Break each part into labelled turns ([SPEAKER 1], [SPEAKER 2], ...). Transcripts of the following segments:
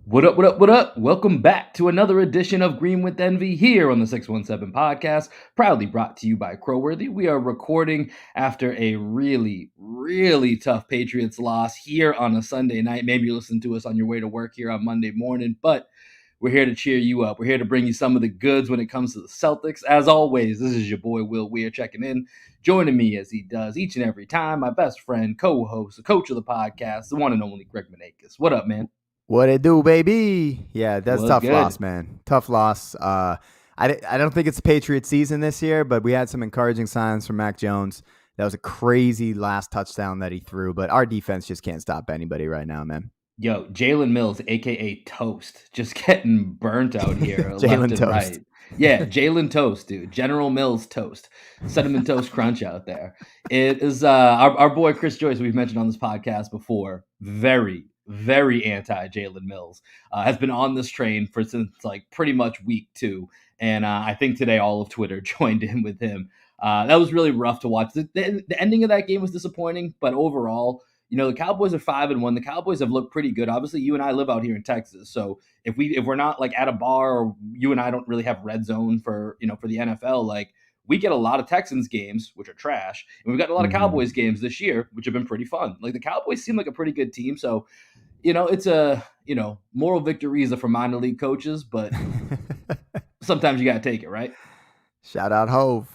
[SPEAKER 1] What up, what up, what up? Welcome back to another edition of Green with Envy here on the 617 podcast, proudly brought to you by Crowworthy. We are recording after a really tough Patriots loss here on a Sunday night. Maybe you listen to us on your way to work here on Monday morning, but we're here to cheer you up. We're here to bring you some of the goods when it comes to the Celtics. As always, this is your boy Will Weir checking in, joining me as he does each and every time, my best friend, co-host, the coach of the podcast, the one and only Greg Manakis. What up, man?
[SPEAKER 2] What it do, baby? Yeah, that's
[SPEAKER 1] What's
[SPEAKER 2] tough
[SPEAKER 1] good?
[SPEAKER 2] loss, man. Tough loss. I don't think it's the Patriots season this year, but we had some encouraging signs from Mac Jones. That was a crazy last touchdown that he threw, but our defense just can't stop anybody right now, man.
[SPEAKER 1] Yo, Jalen Mills, aka Toast, just getting burnt out here left
[SPEAKER 2] Jalen
[SPEAKER 1] and
[SPEAKER 2] Toast.
[SPEAKER 1] right. Yeah, Jalen Toast, dude. General Mills Toast. Cinnamon Toast Crunch out there. It is our boy Chris Joyce, we've mentioned on this podcast before, very anti Jalen Mills. Has been on this train for since like pretty much week 2. And I think today all of Twitter joined in with him. That was really rough to watch. The ending of that game was disappointing, but overall, the Cowboys are 5-1. The Cowboys have looked pretty good. Obviously, you and I live out here in Texas, so if we're not like at a bar, or you and I don't really have red zone for the NFL, like we get a lot of Texans games, which are trash, and we've got a lot of Cowboys games this year, which have been pretty fun. Like the Cowboys seem like a pretty good team, so it's a moral victories are for minor league coaches, but sometimes you got to take it, right?
[SPEAKER 2] Shout out Hove.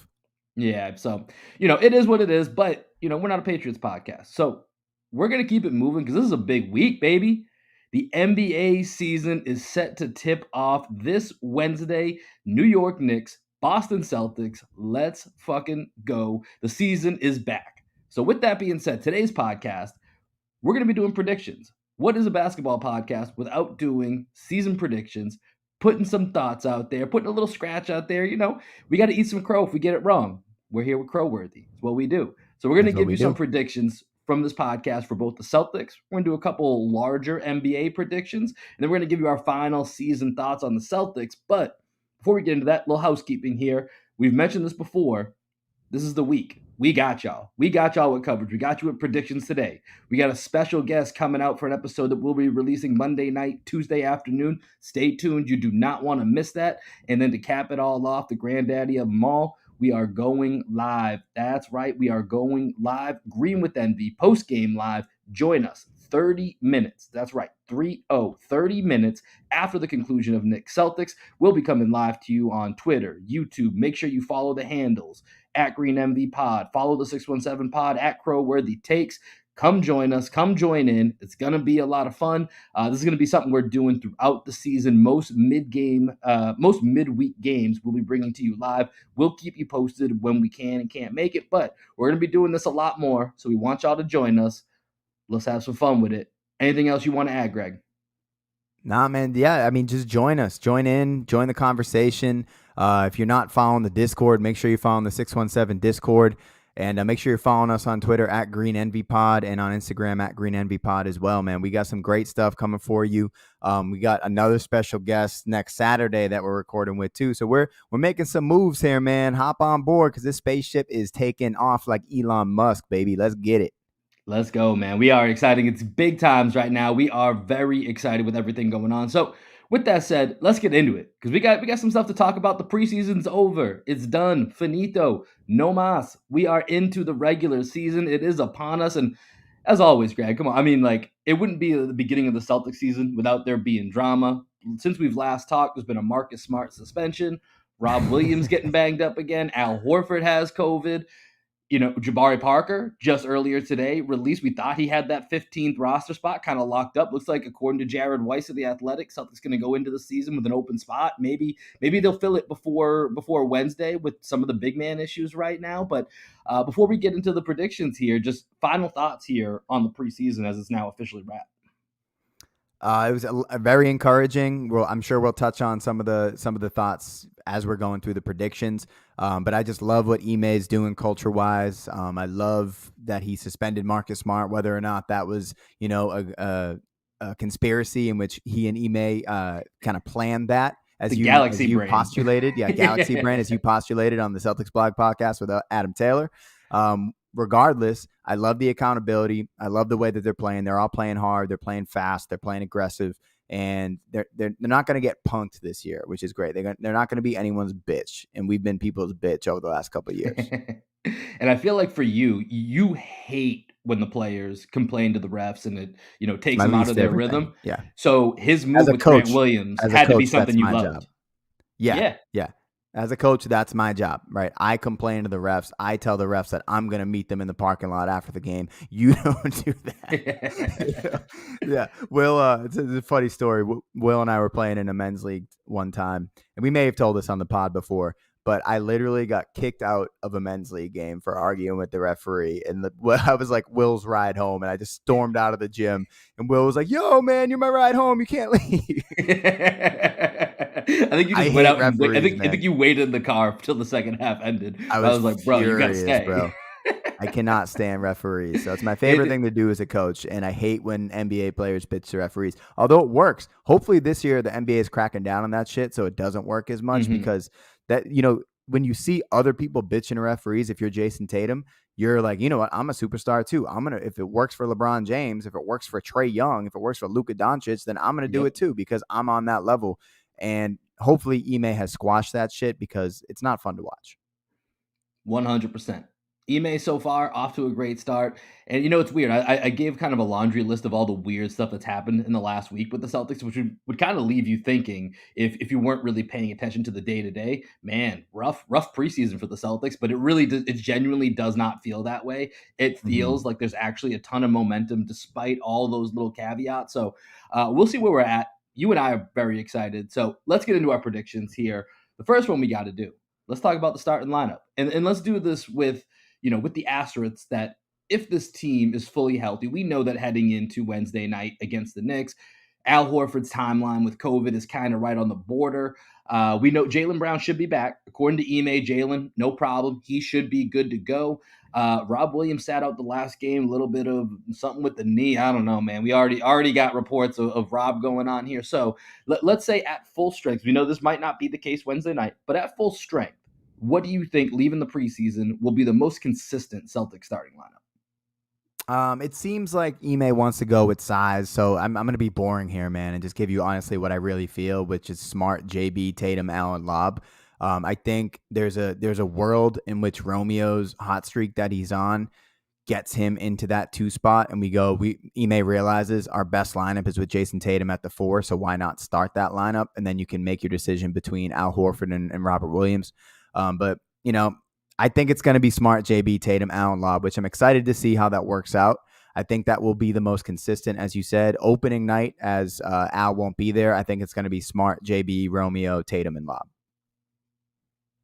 [SPEAKER 1] Yeah, so it is what it is, but we're not a Patriots podcast, so we're gonna keep it moving because this is a big week, baby. The NBA season is set to tip off this Wednesday. New York Knicks, Boston Celtics. Let's fucking go. The season is back. So with that being said, today's podcast, we're gonna be doing predictions. What is a basketball podcast without doing season predictions? Putting some thoughts out there, putting a little scratch out there. We got to eat some crow if we get it wrong. We're here with Crowworthy. It's what we do. So we're going to
[SPEAKER 2] That's what
[SPEAKER 1] give you
[SPEAKER 2] we
[SPEAKER 1] some
[SPEAKER 2] do.
[SPEAKER 1] predictions from this podcast for both the Celtics. We're going to do a couple larger NBA predictions, and then we're going to give you our final season thoughts on the Celtics. But before we get into that, little housekeeping here. We've mentioned this before. This is the week. We got y'all. We got y'all with coverage. We got you with predictions today. We got a special guest coming out for an episode that we'll be releasing Monday night, Tuesday afternoon. Stay tuned. You do not want to miss that. And then to cap it all off, the granddaddy of them all, we are going live. That's right. We are going live. Green with Envy, post-game live. Join us. 30 minutes. That's right. 30 minutes after the conclusion of Knicks Celtics. We'll be coming live to you on Twitter, YouTube. Make sure you follow the handles at Green MV Pod. Follow the 617 Pod at Crowworthy Takes. Come join us. Come join in. It's going to be a lot of fun. This is going to be something we're doing throughout the season. Most midweek games we'll be bringing to you live. We'll keep you posted when we can and can't make it, but we're going to be doing this a lot more, so we want y'all to join us. Let's have some fun with it. Anything else you want to add, Greg?
[SPEAKER 2] Nah, man. Yeah, I mean, just join us. Join in. Join the conversation. If you're not following the Discord, make sure you're following the 617 Discord. And make sure you're following us on Twitter at Green Envy Pod and on Instagram at Green Envy Pod as well, man. We got some great stuff coming for you. We got another special guest next Saturday that we're recording with too. So we're making some moves here, man. Hop on board because this spaceship is taking off like Elon Musk, baby. Let's get it.
[SPEAKER 1] Let's go, man. We are exciting. It's big times right now. We are very excited with everything going on. So, with that said, let's get into it because we got some stuff to talk about. The preseason's over. It's done. Finito. No mas. We are into the regular season. It is upon us. And as always, Greg, come on. I mean, like, it wouldn't be the beginning of the Celtics season without there being drama. Since we've last talked, there's been a Marcus Smart suspension. Rob Williams getting banged up again. Al Horford has COVID. Jabari Parker just earlier today released. We thought he had that 15th roster spot kind of locked up. Looks like, according to Jared Weiss of the Athletic, Celtics going to go into the season with an open spot. Maybe they'll fill it before Wednesday with some of the big man issues right now. But before we get into the predictions here, just final thoughts here on the preseason as it's now officially wrapped.
[SPEAKER 2] It was a very encouraging. Well, I'm sure we'll touch on some of the thoughts as we're going through the predictions. But I just love what Ime is doing culture wise. I love that he suspended Marcus Smart, whether or not that was a conspiracy in which he and Ime kind of planned that as you postulated. Yeah, Galaxy Brain as you postulated on the Celtics blog podcast with Adam Taylor. regardless, I love the accountability. I love the way that they're playing. They're all playing hard. They're playing fast. They're playing aggressive. And they're not going to get punked this year, which is great. They're not going to be anyone's bitch. And we've been people's bitch over the last couple of years.
[SPEAKER 1] And I feel like for you, you hate when the players complain to the refs and it,
[SPEAKER 2] It's
[SPEAKER 1] takes
[SPEAKER 2] my
[SPEAKER 1] them out
[SPEAKER 2] least
[SPEAKER 1] of their
[SPEAKER 2] favorite thing.
[SPEAKER 1] rhythm.
[SPEAKER 2] Yeah.
[SPEAKER 1] So his move
[SPEAKER 2] As a
[SPEAKER 1] with Grant
[SPEAKER 2] coach,
[SPEAKER 1] Williams had to be something
[SPEAKER 2] that's
[SPEAKER 1] you
[SPEAKER 2] my job.
[SPEAKER 1] loved.
[SPEAKER 2] Yeah.
[SPEAKER 1] Yeah.
[SPEAKER 2] Yeah. As a coach, that's my job, right? I complain to the refs. I tell the refs that I'm going to meet them in the parking lot after the game. You don't do that. Yeah. Will, it's a funny story. Will and I were playing in a men's league one time, and we may have told this on the pod before, but I literally got kicked out of a men's league game for arguing with the referee. And I was like Will's ride home, and I just stormed out of the gym. And Will was like, "Yo, man, you're my ride home. You can't leave."
[SPEAKER 1] I think you just went out and I think you waited in the car till the second half ended.
[SPEAKER 2] I was
[SPEAKER 1] like, bro, you gotta stay.
[SPEAKER 2] Bro. I cannot stand referees. So it's my favorite thing to do as a coach. And I hate when NBA players bitch to referees. Although it works. Hopefully this year the NBA is cracking down on that shit so it doesn't work as much because that, when you see other people bitching to referees, if you're Jayson Tatum, you're like, you know what? I'm a superstar too. If it works for LeBron James, if it works for Trae Young, if it works for Luka Doncic, then I'm going to do it too because I'm on that level. And hopefully Ime has squashed that shit because it's not fun to watch.
[SPEAKER 1] 100%. Ime so far off to a great start. And it's weird. I gave kind of a laundry list of all the weird stuff that's happened in the last week with the Celtics, which would kind of leave you thinking if you weren't really paying attention to the day-to-day, man, rough preseason for the Celtics, but it genuinely does not feel that way. It feels like there's actually a ton of momentum despite all those little caveats. So we'll see where we're at. You and I are very excited. So let's get into our predictions here. The first one we got to do. Let's talk about the starting lineup. And let's do this with the asterisks that if this team is fully healthy, we know that heading into Wednesday night against the Knicks, Al Horford's timeline with COVID is kind of right on the border. We know Jaylen Brown should be back. According to Ime, Jaylen, no problem. He should be good to go. Rob Williams sat out the last game, a little bit of something with the knee. I don't know, man. We already got reports of Rob going on here. So let's say at full strength, we know this might not be the case Wednesday night, but at full strength, what do you think, leaving the preseason, will be the most consistent Celtics starting lineup?
[SPEAKER 2] It seems like Ime wants to go with size, so I'm going to be boring here, man, and just give you honestly what I really feel, which is Smart, JB, Tatum, Allen, Lob. I think there's a world in which Romeo's hot streak that he's on gets him into that 2 spot, and Ime realizes our best lineup is with Jayson Tatum at the 4, so why not start that lineup, and then you can make your decision between Al Horford and Robert Williams. But I think it's going to be Smart, JB, Tatum, Allen, Lob, which I'm excited to see how that works out. I think that will be the most consistent, as you said. Opening night, as Al won't be there, I think it's going to be Smart, JB, Romeo, Tatum, and Lob.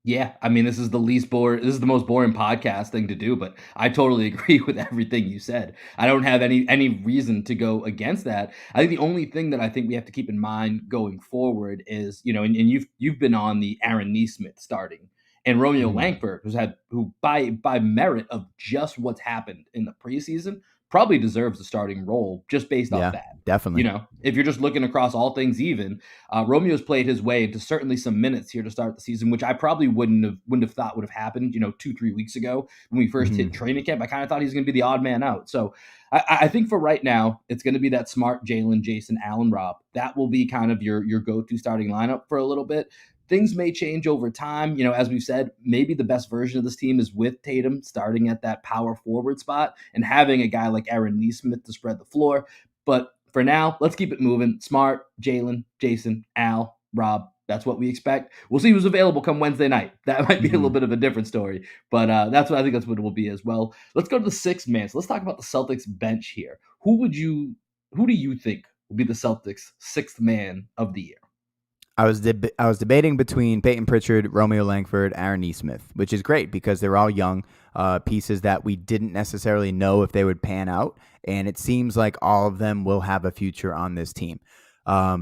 [SPEAKER 1] Yeah, I mean, this is the most boring podcast thing to do, but I totally agree with everything you said. I don't have any reason to go against that. I think the only thing that I think we have to keep in mind going forward is, and you've been on the Aaron Nesmith starting and Romeo Langford, who by merit of just what's happened in the preseason, probably deserves a starting role just based off that.
[SPEAKER 2] Definitely.
[SPEAKER 1] If you're just looking across all things even, Romeo's played his way into certainly some minutes here to start the season, which I probably wouldn't have thought would have happened, 2-3 weeks ago when we first hit training camp. I kind of thought he was going to be the odd man out. So I think for right now, it's going to be that Smart, Jaylen, Jayson, Allen, Rob. That will be kind of your go-to starting lineup for a little bit. Things may change over time. As we've said, maybe the best version of this team is with Tatum starting at that power forward spot and having a guy like Aaron Nesmith to spread the floor. But for now, let's keep it moving. Smart, Jaylen, Jayson, Al, Rob. That's what we expect. We'll see who's available come Wednesday night. That might be a little bit of a different story, but that's what it will be as well. Let's go to the 6th man. So let's talk about the Celtics bench here. Who do you think will be the Celtics 6th man of the year?
[SPEAKER 2] I was debating between Peyton Pritchard, Romeo Langford, Aaron Nesmith, which is great because they're all young pieces that we didn't necessarily know if they would pan out, and it seems like all of them will have a future on this team. I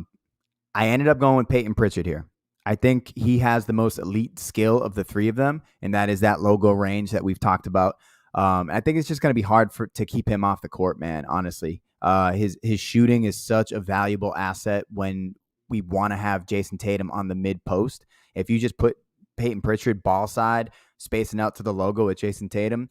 [SPEAKER 2] ended up going with Peyton Pritchard here. I think he has the most elite skill of the 3 of them, and that is that logo range that we've talked about. I think it's just going to be hard to keep him off the court, man, honestly. His shooting is such a valuable asset when we want to have Jayson Tatum on the mid post. If you just put Peyton Pritchard ball side, spacing out to the logo with Jayson Tatum,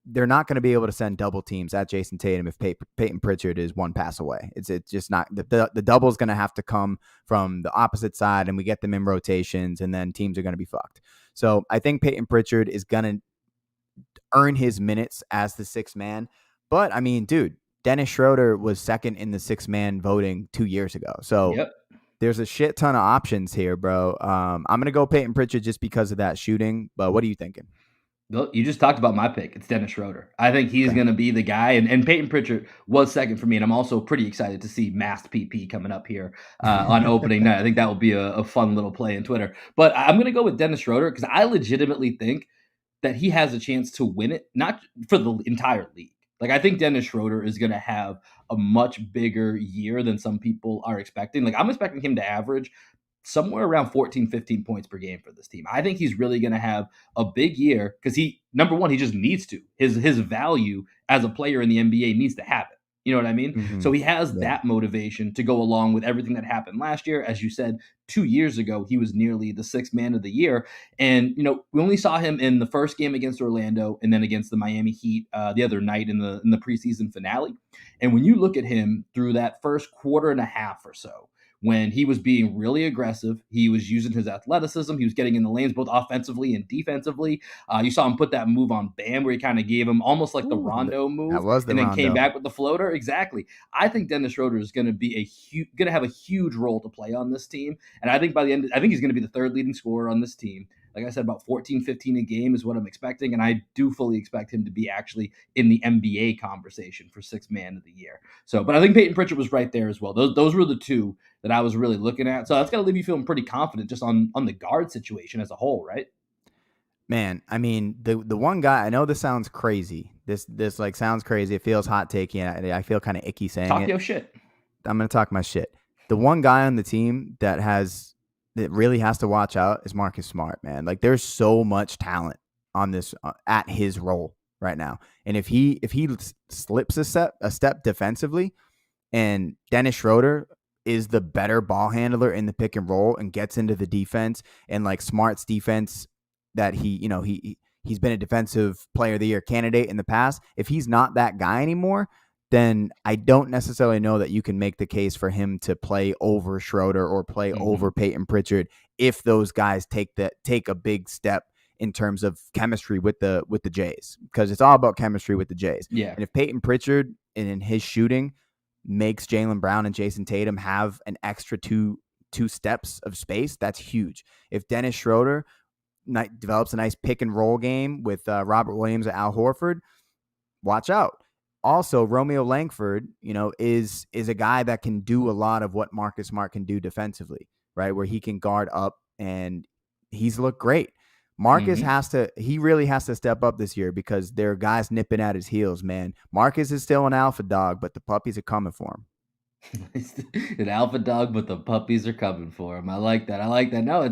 [SPEAKER 2] they're not going to be able to send double teams at Jayson Tatum if Peyton Pritchard is one pass away. It's just not the double is going to have to come from the opposite side, and we get them in rotations, and then teams are going to be fucked. So I think Peyton Pritchard is going to earn his minutes as the sixth man. But I mean, dude, Dennis Schroeder was second in the sixth man voting 2 years ago. So
[SPEAKER 1] Yep.
[SPEAKER 2] there's a shit ton of options here, bro. I'm going to go Peyton Pritchard just because of that shooting. But what are you thinking?
[SPEAKER 1] Well, you just talked about my pick. It's Dennis Schroeder. I think he's going to be the guy. And Peyton Pritchard was second for me. And I'm also pretty excited to see Masked PP coming up here on opening night. I think that will be a fun little play in Twitter. But I'm going to go with Dennis Schroeder because I legitimately think that he has a chance to win it, not for the entire league. Like, I think Dennis Schroeder is going to have a much bigger year than some people are expecting. Like, I'm expecting him to average somewhere around 14, 15 points per game for this team. I think he's really going to have a big year because number one, he just needs to. His value as a player in the NBA needs to have it. You know what I mean?
[SPEAKER 2] Mm-hmm.
[SPEAKER 1] So he has that motivation to go along with everything that happened last year. As you said, 2 years ago, he was nearly the sixth man of the year. And, we only saw him in the first game against Orlando and then against the Miami Heat the other night in the preseason finale. And when you look at him through that first quarter and a half or so, when he was being really aggressive, he was using his athleticism. He was getting in the lanes both offensively and defensively. You saw him put that move on Bam where he kind of gave him almost like the Rondo move.
[SPEAKER 2] That was the
[SPEAKER 1] and then
[SPEAKER 2] Rondo.
[SPEAKER 1] Came back with the floater. Exactly. I think Dennis Schroeder is going to be going to have a huge role to play on this team. And I think by the end, I think he's going to be the third leading scorer on this team. Like I said, about 14, 15 a game is what I'm expecting. And I do fully expect him to be actually in the NBA conversation for sixth man of the year. So, but I think Peyton Pritchard was right there as well. Those were the two that I was really looking at. So that's got to leave you feeling pretty confident just on the guard situation as a whole, right?
[SPEAKER 2] Man, I mean, the one guy, I know this sounds crazy. This like sounds crazy. It feels hot takey. And I feel kind of icky saying
[SPEAKER 1] Talk
[SPEAKER 2] it.
[SPEAKER 1] your shit.
[SPEAKER 2] I'm going to talk my shit. The one guy on the team that really has to watch out is Marcus Smart, man. Like, there's so much talent on this at his role right now. And if he slips a step defensively, and Dennis Schroeder is the better ball handler in the pick and roll and gets into the defense, and like Smart's defense that he's been a defensive player of the year candidate in the past. If he's not that guy anymore, then I don't necessarily know that you can make the case for him to play over Schroeder or play over Peyton Pritchard if those guys take a big step in terms of chemistry with the Jays, because it's all about chemistry with the Jays.
[SPEAKER 1] Yeah.
[SPEAKER 2] And if Peyton Pritchard in his shooting makes Jaylen Brown and Jayson Tatum have an extra two steps of space, that's huge. If Dennis Schroeder develops a nice pick and roll game with Robert Williams and Al Horford, watch out. Also, Romeo Langford, is a guy that can do a lot of what Marcus Smart can do defensively, right? Where he can guard up, and he's looked great. Marcus he really has to step up this year because there are guys nipping at his heels, man. Marcus is still an alpha dog, but the puppies are coming for him.
[SPEAKER 1] An alpha dog, but the puppies are coming for him. I like that. No,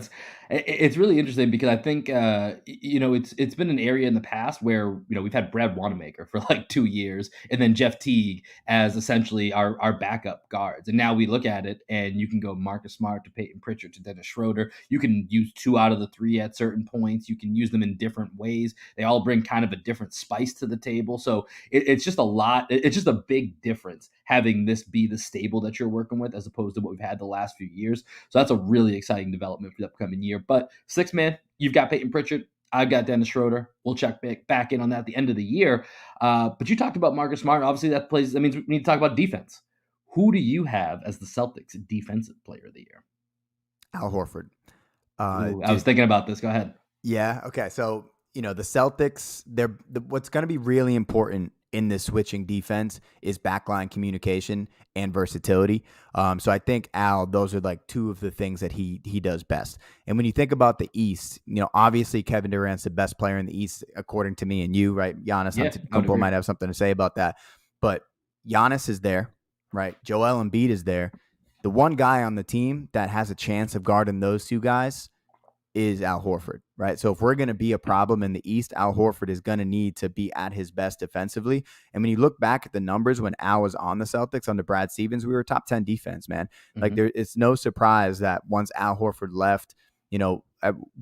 [SPEAKER 1] it's really interesting because I think it's been an area in the past where we've had Brad Wanamaker for like 2 years, and then Jeff Teague as essentially our backup guards. And now we look at it, and you can go Marcus Smart to Peyton Pritchard to Dennis Schroeder. You can use 2 out of the 3 at certain points. You can use them in different ways. They all bring kind of a different spice to the table. So it's just a lot. It's just a big difference having this be the stable that you're working with as opposed to what we've had the last few years. So that's a really exciting development for the upcoming year. But sixth man, you've got Peyton Pritchard. I've got Dennis Schroeder. We'll check back in on that at the end of the year. But you talked about Marcus Smart. Obviously, that means we need to talk about defense. Who do you have as the Celtics defensive player of the year?
[SPEAKER 2] Al Horford.
[SPEAKER 1] I was thinking about this. Go ahead.
[SPEAKER 2] Yeah. Okay. So, the Celtics, what's going to be really important in this switching defense is backline communication and versatility. So I think those are like 2 of the things that he does best. And when you think about the East, obviously Kevin Durant's the best player in the East, according to me and you, right? Giannis Antetokounmpo might have something to say about that, but Giannis is there, right? Joel Embiid is there. The one guy on the team that has a chance of guarding those 2 guys is Al Horford, right? So if we're going to be a problem in the East, Al Horford is going to need to be at his best defensively. And when you look back at the numbers when Al was on the Celtics under Brad Stevens, we were top 10 defense, man. Like it's no surprise that once Al Horford left,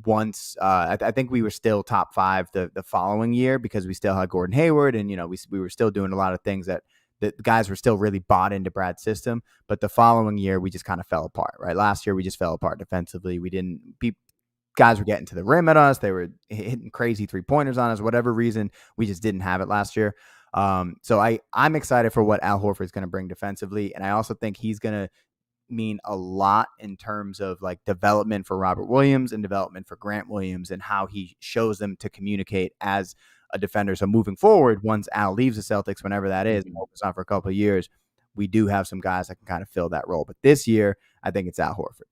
[SPEAKER 2] once I think we were still top 5 the following year because we still had Gordon Hayward, and we were still doing a lot of things that the guys were still really bought into Brad's system. But the following year, we just kind of fell apart. Right, last year we just fell apart defensively. Guys were getting to the rim at us. They were hitting crazy 3-pointers on us. Whatever reason, we just didn't have it last year. So I'm excited for what Al Horford is going to bring defensively, and I also think he's going to mean a lot in terms of like development for Robert Williams and development for Grant Williams and how he shows them to communicate as a defender. So moving forward, once Al leaves the Celtics, whenever that is, I hope it's not for a couple of years, we do have some guys that can kind of fill that role. But this year, I think it's Al Horford.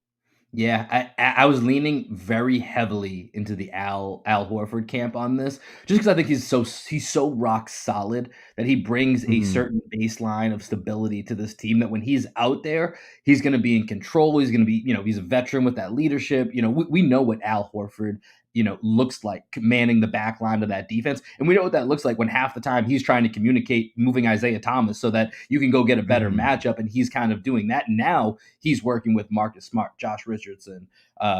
[SPEAKER 1] Yeah, I was leaning very heavily into the Al Horford camp on this, just because I think he's so rock solid that he brings a certain baseline of stability to this team that when he's out there, he's going to be in control. He's going to be, he's a veteran with that leadership. We know what Al Horford looks like commanding the back line of that defense. And we know what that looks like when half the time he's trying to communicate moving Isaiah Thomas so that you can go get a better matchup. And he's kind of doing that. Now he's working with Marcus Smart, Josh Richardson,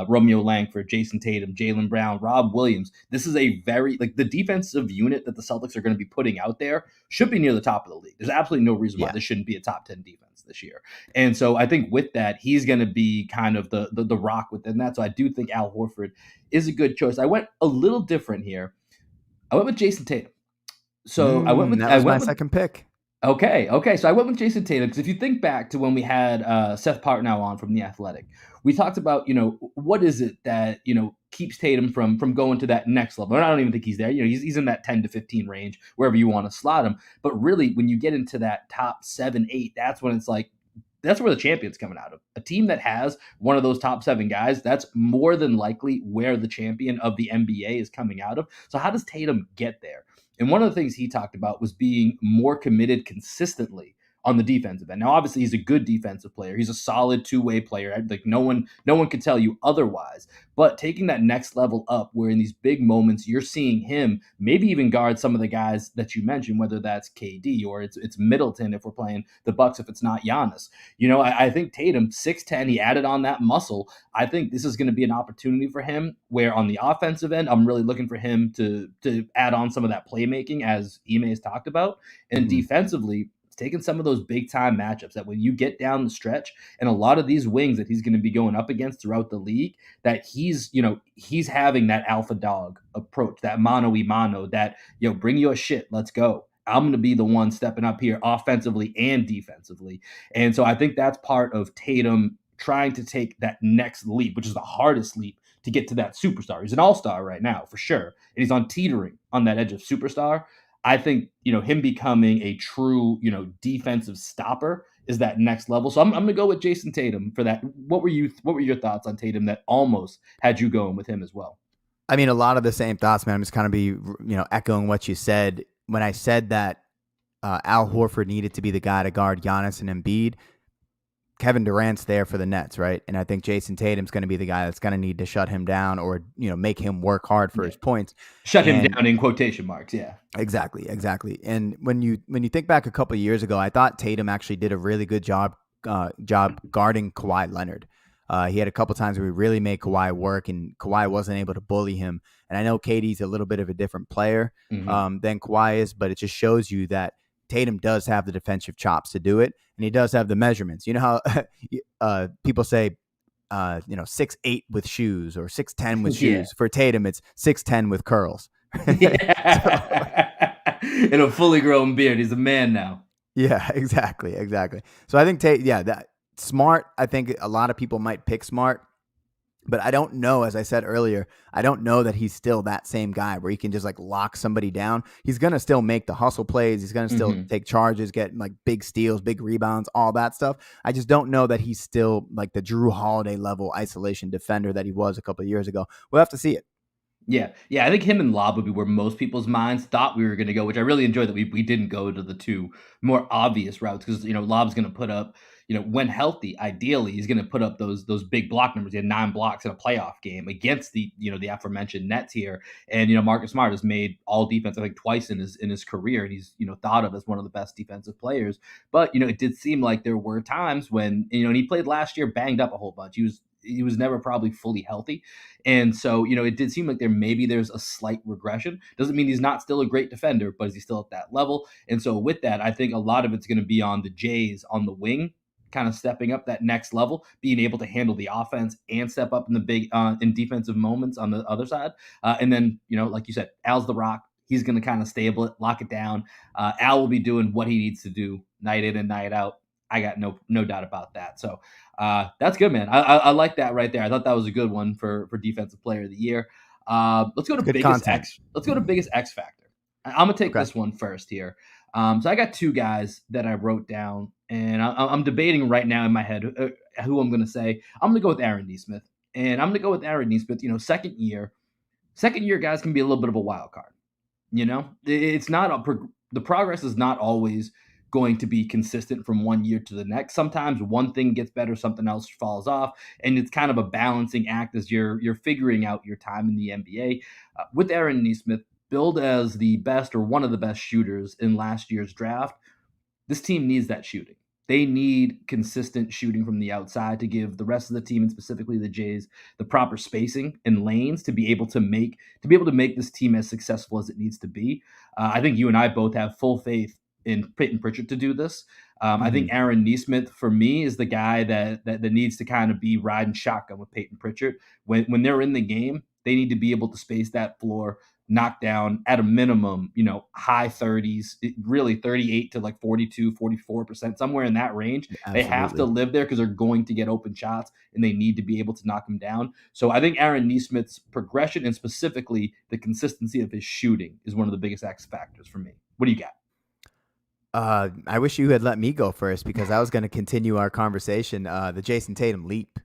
[SPEAKER 1] Romeo Langford, Jayson Tatum, Jaylen Brown, Rob Williams. This is a very, the defensive unit that the Celtics are going to be putting out there should be near the top of the league. There's absolutely no reason why this shouldn't be a top 10 defense this year. And so I think with that, he's going to be kind of the rock within that. So I do think Al Horford is a good choice. I went a little different here. I went with Jayson Tatum. So
[SPEAKER 2] that was my second pick.
[SPEAKER 1] Okay. So I went with Jayson Tatum because if you think back to when we had Seth Partnow on from The Athletic, we talked about, what is it that, keeps Tatum from going to that next level. And I don't even think he's there. He's in that 10 to 15 range, wherever you want to slot him. But really, when you get into that top 7, 8, that's when it's like, that's where the champion's coming out of. A team that has one of those top 7 guys, that's more than likely where the champion of the NBA is coming out of. So how does Tatum get there? And one of the things he talked about was being more committed consistently on the defensive end. Now, obviously, he's a good defensive player. He's a solid two-way player. Like no one could tell you otherwise. But taking that next level up, where in these big moments you're seeing him maybe even guard some of the guys that you mentioned, whether that's KD or it's Middleton if we're playing the Bucks, if it's not Giannis. I think Tatum 6'10", he added on that muscle. I think this is going to be an opportunity for him where on the offensive end, I'm really looking for him to add on some of that playmaking as Ime has talked about, and defensively, taking some of those big time matchups that when you get down the stretch and a lot of these wings that he's going to be going up against throughout the league, that he's having that alpha dog approach, that mano-y-mano, that, bring your shit, let's go. I'm going to be the one stepping up here offensively and defensively. And so I think that's part of Tatum trying to take that next leap, which is the hardest leap to get to that superstar. He's an all-star right now for sure. And he's on teetering on that edge of superstar. I think, him becoming a true, defensive stopper is that next level. So I'm going to go with Jayson Tatum for that. What were your thoughts on Tatum that almost had you going with him as well?
[SPEAKER 2] I mean, a lot of the same thoughts, man. I'm just kind of echoing what you said. When I said that Al Horford needed to be the guy to guard Giannis and Embiid, Kevin Durant's there for the Nets, right? And I think Jayson Tatum's going to be the guy that's going to need to shut him down or, make him work hard for his points.
[SPEAKER 1] Shut him down in quotation marks, yeah.
[SPEAKER 2] Exactly. And when you think back a couple of years ago, I thought Tatum actually did a really good job guarding Kawhi Leonard. He had a couple times where he really made Kawhi work, and Kawhi wasn't able to bully him. And I know KD's a little bit of a different player than Kawhi is, but it just shows you that Tatum does have the defensive chops to do it, and he does have the measurements. You know how people say, 6'8" with shoes or 6'10" with shoes. For Tatum, it's 6'10" with curls.
[SPEAKER 1] In a fully grown beard. He's a man now.
[SPEAKER 2] Yeah, exactly. So I think that Smart, I think a lot of people might pick Smart, but I don't know, as I said earlier, I don't know that he's still that same guy where he can just like lock somebody down. He's going to still make the hustle plays. He's going to still take charges, get like big steals, big rebounds, all that stuff. I just don't know that he's still like the Drew Holiday level isolation defender that he was a couple of years ago. We'll have to see it.
[SPEAKER 1] Yeah. I think him and Lob would be where most people's minds thought we were going to go, which I really enjoyed that we didn't go to the two more obvious routes because, Lob's going to put up, when healthy, ideally, he's going to put up those big block numbers. He had 9 blocks in a playoff game against the aforementioned Nets here. And, Marcus Smart has made all defense, I think, twice in his career. And he's, thought of as one of the best defensive players. But, it did seem like there were times when, and he played last year banged up a whole bunch. He was he was never probably fully healthy. And so, it did seem like there's a slight regression. Doesn't mean he's not still a great defender, but is he still at that level? And so with that, I think a lot of it's going to be on the Jays on the wing, kind of stepping up that next level, being able to handle the offense and step up in the big in defensive moments on the other side. And then, like you said, Al's the rock. He's going to kind of stable it, lock it down. Al will be doing what he needs to do night in and night out. I got no doubt about that. So that's good, man. I like that right there. I thought that was a good one for defensive player of the year. Let's go to
[SPEAKER 2] Good
[SPEAKER 1] biggest
[SPEAKER 2] content.
[SPEAKER 1] X. Let's go to biggest X factor. I'm gonna take this one first here. So I got two guys that I wrote down, and I'm debating right now in my head who I'm gonna say. I'm gonna go with Aaron Nesmith, and I'm gonna go with Aaron Nesmith. Second year guys can be a little bit of a wild card. It's not the progress is not always going to be consistent from one year to the next. Sometimes one thing gets better, something else falls off, and it's kind of a balancing act as you're figuring out your time in the NBA. With Aaron Nesmith, billed as the best or one of the best shooters in last year's draft, this team needs that shooting. They need consistent shooting from the outside to give the rest of the team, and specifically the Jays, the proper spacing and lanes to be able to make this team as successful as it needs to be. I think you and I both have full faith in Peyton Pritchard to do this. I think Aaron Nesmith, for me, is the guy that needs to kind of be riding shotgun with Peyton Pritchard. When they're in the game, they need to be able to space that floor, knock down at a minimum, high 30s, really 38 to like 42, 44%, somewhere in that range.
[SPEAKER 2] Absolutely.
[SPEAKER 1] They have to live there because they're going to get open shots and they need to be able to knock them down. So I think Aaron Nesmith's progression and specifically the consistency of his shooting is one of the biggest X factors for me. What do you got?
[SPEAKER 2] I wish you had let me go first because I was going to continue our conversation. The Jayson Tatum leap.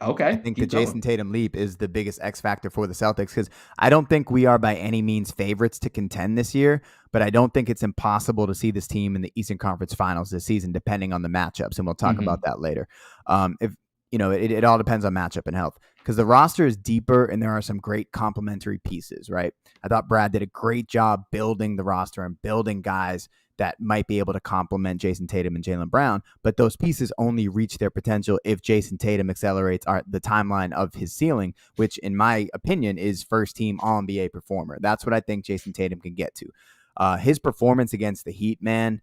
[SPEAKER 1] Okay.
[SPEAKER 2] I think the Jayson Tatum leap is the biggest X factor for the Celtics because I don't think we are by any means favorites to contend this year, but I don't think it's impossible to see this team in the Eastern Conference Finals this season, depending on the matchups, and we'll talk about that later. It all depends on matchup and health because the roster is deeper and there are some great complementary pieces, right? I thought Brad did a great job building the roster and building guys that might be able to complement Jayson Tatum and Jaylen Brown, but those pieces only reach their potential if Jayson Tatum accelerates the timeline of his ceiling, which in my opinion is first team All-NBA performer. That's what I think Jayson Tatum can get to. His performance against the Heat, man,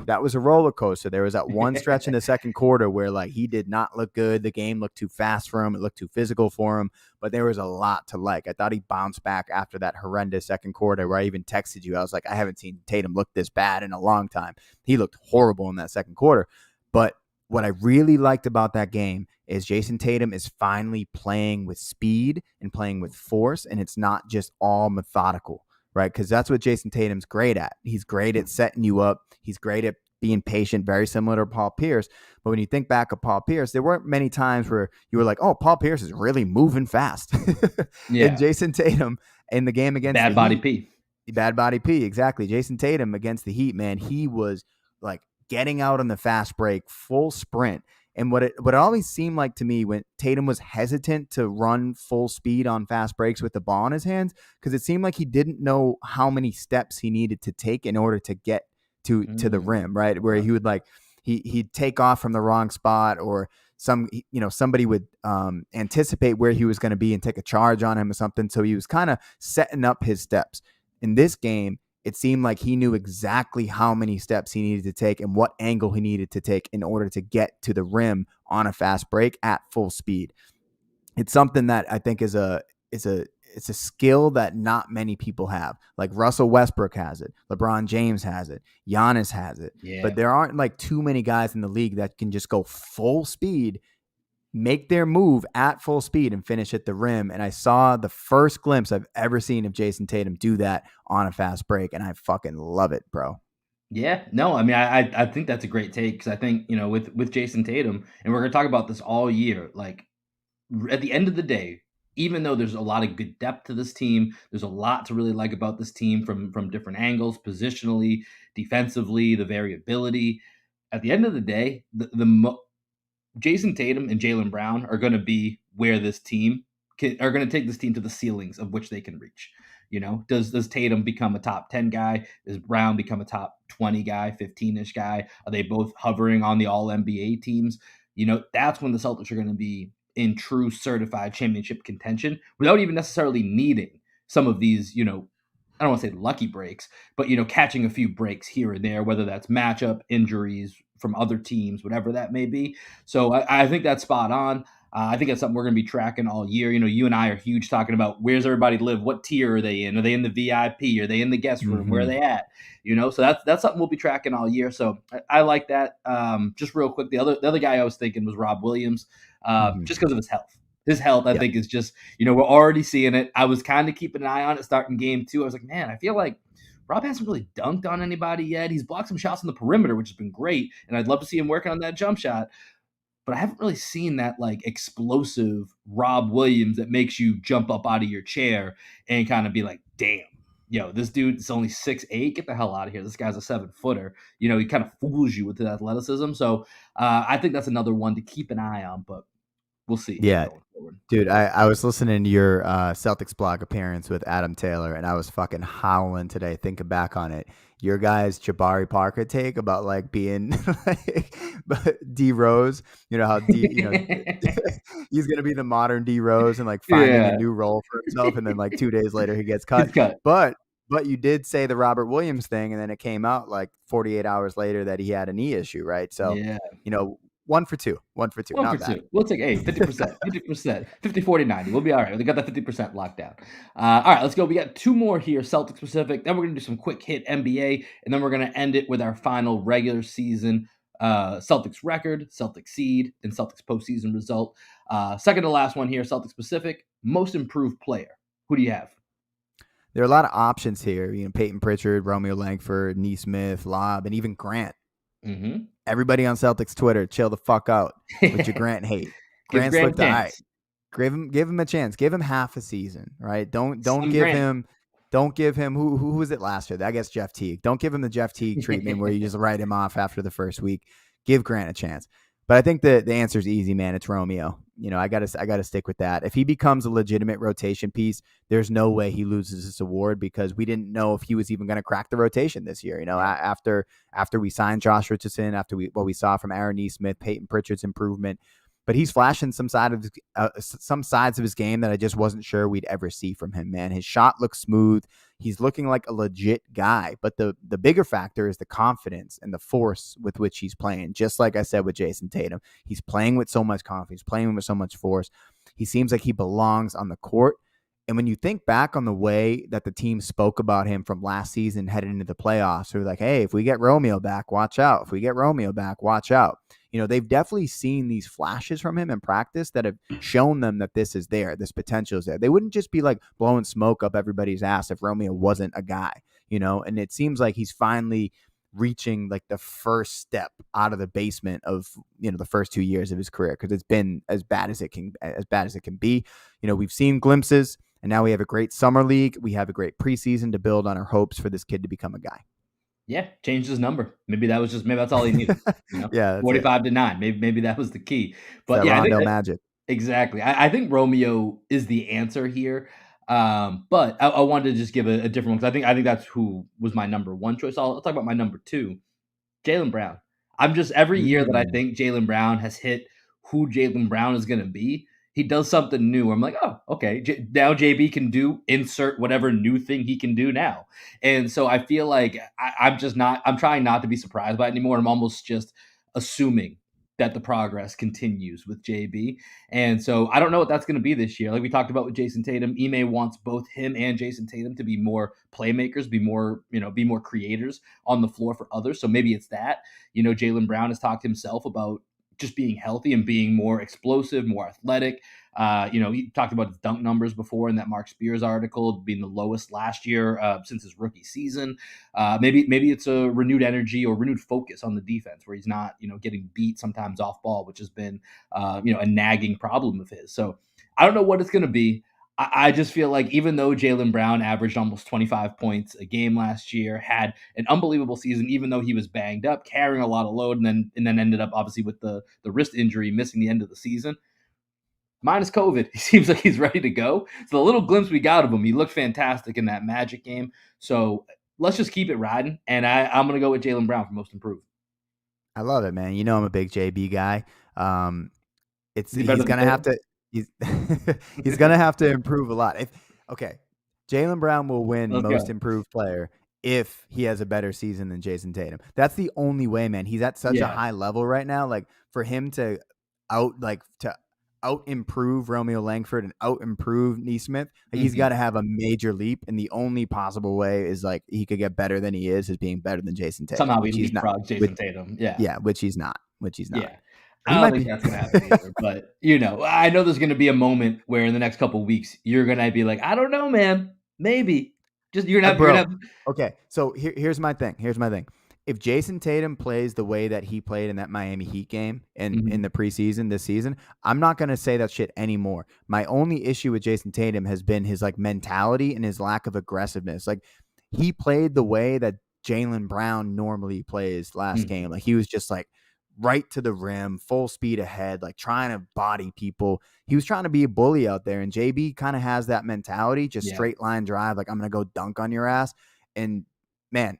[SPEAKER 2] that was a roller coaster. There was that one stretch in the second quarter where he did not look good. The game looked too fast for him. It looked too physical for him, but there was a lot to like. I thought he bounced back after that horrendous second quarter where I even texted you. I was like, I haven't seen Tatum look this bad in a long time. He looked horrible in that second quarter. But what I really liked about that game is Jayson Tatum is finally playing with speed and playing with force, and it's not just all methodical. Right, because that's what Jayson Tatum's great at. He's great at setting you up. He's great at being patient, very similar to Paul Pierce. But when you think back of Paul Pierce, there weren't many times where you were like, oh, Paul Pierce is really moving fast.
[SPEAKER 1] Yeah.
[SPEAKER 2] And Jayson Tatum in the game against
[SPEAKER 1] Bad
[SPEAKER 2] the
[SPEAKER 1] body
[SPEAKER 2] Heat,
[SPEAKER 1] P.
[SPEAKER 2] Bad body P, exactly. Jayson Tatum against the Heat, man, he was getting out on the fast break, full sprint. And what it always seemed like to me when Tatum was hesitant to run full speed on fast breaks with the ball in his hands, because it seemed like he didn't know how many steps he needed to take in order to get to the rim, right? Where he would he'd take off from the wrong spot, or somebody would anticipate where he was going to be and take a charge on him or something. So he was kind of setting up his steps. In this game, it seemed like he knew exactly how many steps he needed to take and what angle he needed to take in order to get to the rim on a fast break at full speed. It's something that I think is a skill that not many people have. Like Russell Westbrook has it, LeBron James has it, Giannis has it. Yeah. But there aren't too many guys in the league that can just go full speed, make their move at full speed and finish at the rim. And I saw the first glimpse I've ever seen of Jayson Tatum do that on a fast break. And I fucking love it, bro.
[SPEAKER 1] Yeah, no, I mean, I think that's a great take because I think, with Jayson Tatum, and we're going to talk about this all year, at the end of the day, even though there's a lot of good depth to this team, there's a lot to really like about this team from different angles, positionally, defensively, the variability. At the end of the day, Jayson Tatum and Jaylen Brown are going to be where this team are going to take this team to the ceilings of which they can reach. Does Tatum become a top 10 guy? Does Brown become a top 20 guy, 15-ish guy? Are they both hovering on the all NBA teams? That's when the Celtics are going to be in true certified championship contention without even necessarily needing some of these, I don't want to say lucky breaks, but catching a few breaks here and there, whether that's matchup, injuries from other teams, whatever that may be. So I think that's spot on. I think that's something we're going to be tracking all year. You and I are huge talking about where's everybody live, what tier are they in? Are they in the VIP? Are they in the guest room? Where are they at? So that's something we'll be tracking all year. So I like that. Just real quick, the other guy I was thinking was Rob Williams, just because of his health. His health, I think, is just, we're already seeing it. I was kind of keeping an eye on it starting game 2. I was like, man, I feel like Rob hasn't really dunked on anybody yet. He's blocked some shots on the perimeter, which has been great, and I'd love to see him working on that jump shot. But I haven't really seen that explosive Rob Williams that makes you jump up out of your chair and kind of be like, damn, this dude is only 6'8". Get the hell out of here. This guy's a 7-footer. He kind of fools you with his athleticism. So I think that's another one to keep an eye on, but we'll see.
[SPEAKER 2] Yeah. Dude, I was listening to your Celtics blog appearance with Adam Taylor, and I was fucking howling today thinking back on it. Your guys' Jabari Parker take about being D Rose, how he's gonna be the modern D Rose and finding a new role for himself, and then 2 days later he gets cut. But you did say the Robert Williams thing, and then it came out 48 hours later that he had a knee issue, right? So 1 for 2. 1 for 2. Not bad.
[SPEAKER 1] We'll take 50%, 50%, 50, 40, 90. We'll be all right. We got that 50% locked down. All right, let's go. We got 2 more here, Celtics specific. Then we're going to do some quick hit NBA, and then we're going to end it with our final regular season Celtics record, Celtics seed, and Celtics postseason result. Second to last one here, Celtics specific, most improved player. Who do you have?
[SPEAKER 2] There are a lot of options here. Peyton Pritchard, Romeo Langford, Nesmith, Lob, and even Grant.
[SPEAKER 1] Mm-hmm.
[SPEAKER 2] Everybody on Celtics Twitter, chill the fuck out with your Grant hate. Grant's looked all right. Give him a chance. Give him half a season, right? Don't give him who was it last year? I guess Jeff Teague. Don't give him the Jeff Teague treatment where you just write him off after the first week. Give Grant a chance. But I think the answer is easy, man. It's Romeo. I gotta stick with that. If he becomes a legitimate rotation piece, there's no way he loses this award because we didn't know if he was even going to crack the rotation this year. After we signed Josh Richardson, after what we saw from Aaron Nesmith, Peyton Pritchard's improvement, but he's flashing some sides of his game that I just wasn't sure we'd ever see from him. Man, his shot looks smooth. He's looking like a legit guy, but the bigger factor is the confidence and the force with which he's playing. Just like I said with Jayson Tatum, he's playing with so much confidence, playing with so much force. He seems like he belongs on the court. And when you think back on the way that the team spoke about him from last season headed into the playoffs, they're like, hey, if we get Romeo back, watch out. If we get Romeo back, watch out. They've definitely seen these flashes from him in practice that have shown them that this is there, this potential is there. They wouldn't just be blowing smoke up everybody's ass if Romeo wasn't a guy, and it seems like he's finally reaching the first step out of the basement of the first 2 years of his career, because it's been as bad as it can be. We've seen glimpses, and now we have a great summer league. We have a great preseason to build on our hopes for this kid to become a guy.
[SPEAKER 1] Yeah, changed his number. Maybe that's all he needed.
[SPEAKER 2] Yeah,
[SPEAKER 1] 45-9. Maybe that was the key. But
[SPEAKER 2] yeah, Rondo magic.
[SPEAKER 1] Exactly. I think Romeo is the answer here. But I wanted to just give a different one because I think that's who was my number 1 choice. I'll talk about my number 2, Jaylen Brown. I'm just every year that I think Jaylen Brown has hit who Jaylen Brown is going to be, he does something new. I'm like, oh, okay. Now JB can insert whatever new thing he can do now. And so I feel like I'm trying not to be surprised by it anymore. I'm almost just assuming that the progress continues with JB. And so I don't know what that's going to be this year. Like we talked about with Jayson Tatum, Ime wants both him and Jayson Tatum to be more playmakers, be more creators on the floor for others. So maybe it's that. Jaylen Brown has talked himself about just being healthy and being more explosive, more athletic. He talked about his dunk numbers before in that Mark Spears article being the lowest last year since his rookie season. Maybe it's a renewed energy or renewed focus on the defense where he's not, getting beat sometimes off ball, which has been, a nagging problem of his. So I don't know what it's going to be. I just feel like even though Jaylen Brown averaged almost 25 points a game last year, had an unbelievable season, even though he was banged up, carrying a lot of load, and then ended up obviously with the wrist injury, missing the end of the season. Minus COVID, he seems like he's ready to go. So the little glimpse we got of him, he looked fantastic in that Magic game. So let's just keep it riding, and I'm going to go with Jaylen Brown for most improved.
[SPEAKER 2] I love it, man. I'm a big JB guy.
[SPEAKER 1] Is he better
[SPEAKER 2] he's
[SPEAKER 1] than
[SPEAKER 2] gonna have
[SPEAKER 1] Tatum?
[SPEAKER 2] to he's he's gonna have to improve a lot. Okay, Jaylen Brown will win
[SPEAKER 1] Let's
[SPEAKER 2] most
[SPEAKER 1] go.
[SPEAKER 2] improved player if he has a better season than Jayson Tatum. That's the only way, man. He's at such a
[SPEAKER 1] Yeah.
[SPEAKER 2] high level right now. Like for him to out improve Romeo Langford and out improve Neesmith, like he's got to have a major leap. And the only possible way is like he could get better than he is being better than Jayson Tatum,
[SPEAKER 1] Somehow we
[SPEAKER 2] which he's not.
[SPEAKER 1] leapfrog
[SPEAKER 2] Which,
[SPEAKER 1] Jayson Tatum. Yeah.
[SPEAKER 2] yeah, which he's not. Which he's not.
[SPEAKER 1] Yeah.
[SPEAKER 2] But
[SPEAKER 1] I
[SPEAKER 2] he
[SPEAKER 1] don't
[SPEAKER 2] might
[SPEAKER 1] think
[SPEAKER 2] be.
[SPEAKER 1] that's gonna happen either. But I know there's gonna be a moment where in the next couple of weeks you're gonna be like, I don't know, man. Maybe. Just you're
[SPEAKER 2] Bro.
[SPEAKER 1] gonna have
[SPEAKER 2] Okay, so here's my thing. If Jayson Tatum plays the way that he played in that Miami Heat game in the preseason this season, I'm not gonna say that shit anymore. My only issue with Jayson Tatum has been his like mentality and his lack of aggressiveness. Like he played the way that Jaylen Brown normally plays last game. Like he was just like right to the rim, full speed ahead, like trying to body people. He was trying to be a bully out there, and JB kind of has that mentality, just
[SPEAKER 1] Yeah.
[SPEAKER 2] straight line drive, like I'm gonna go dunk on your ass. And man,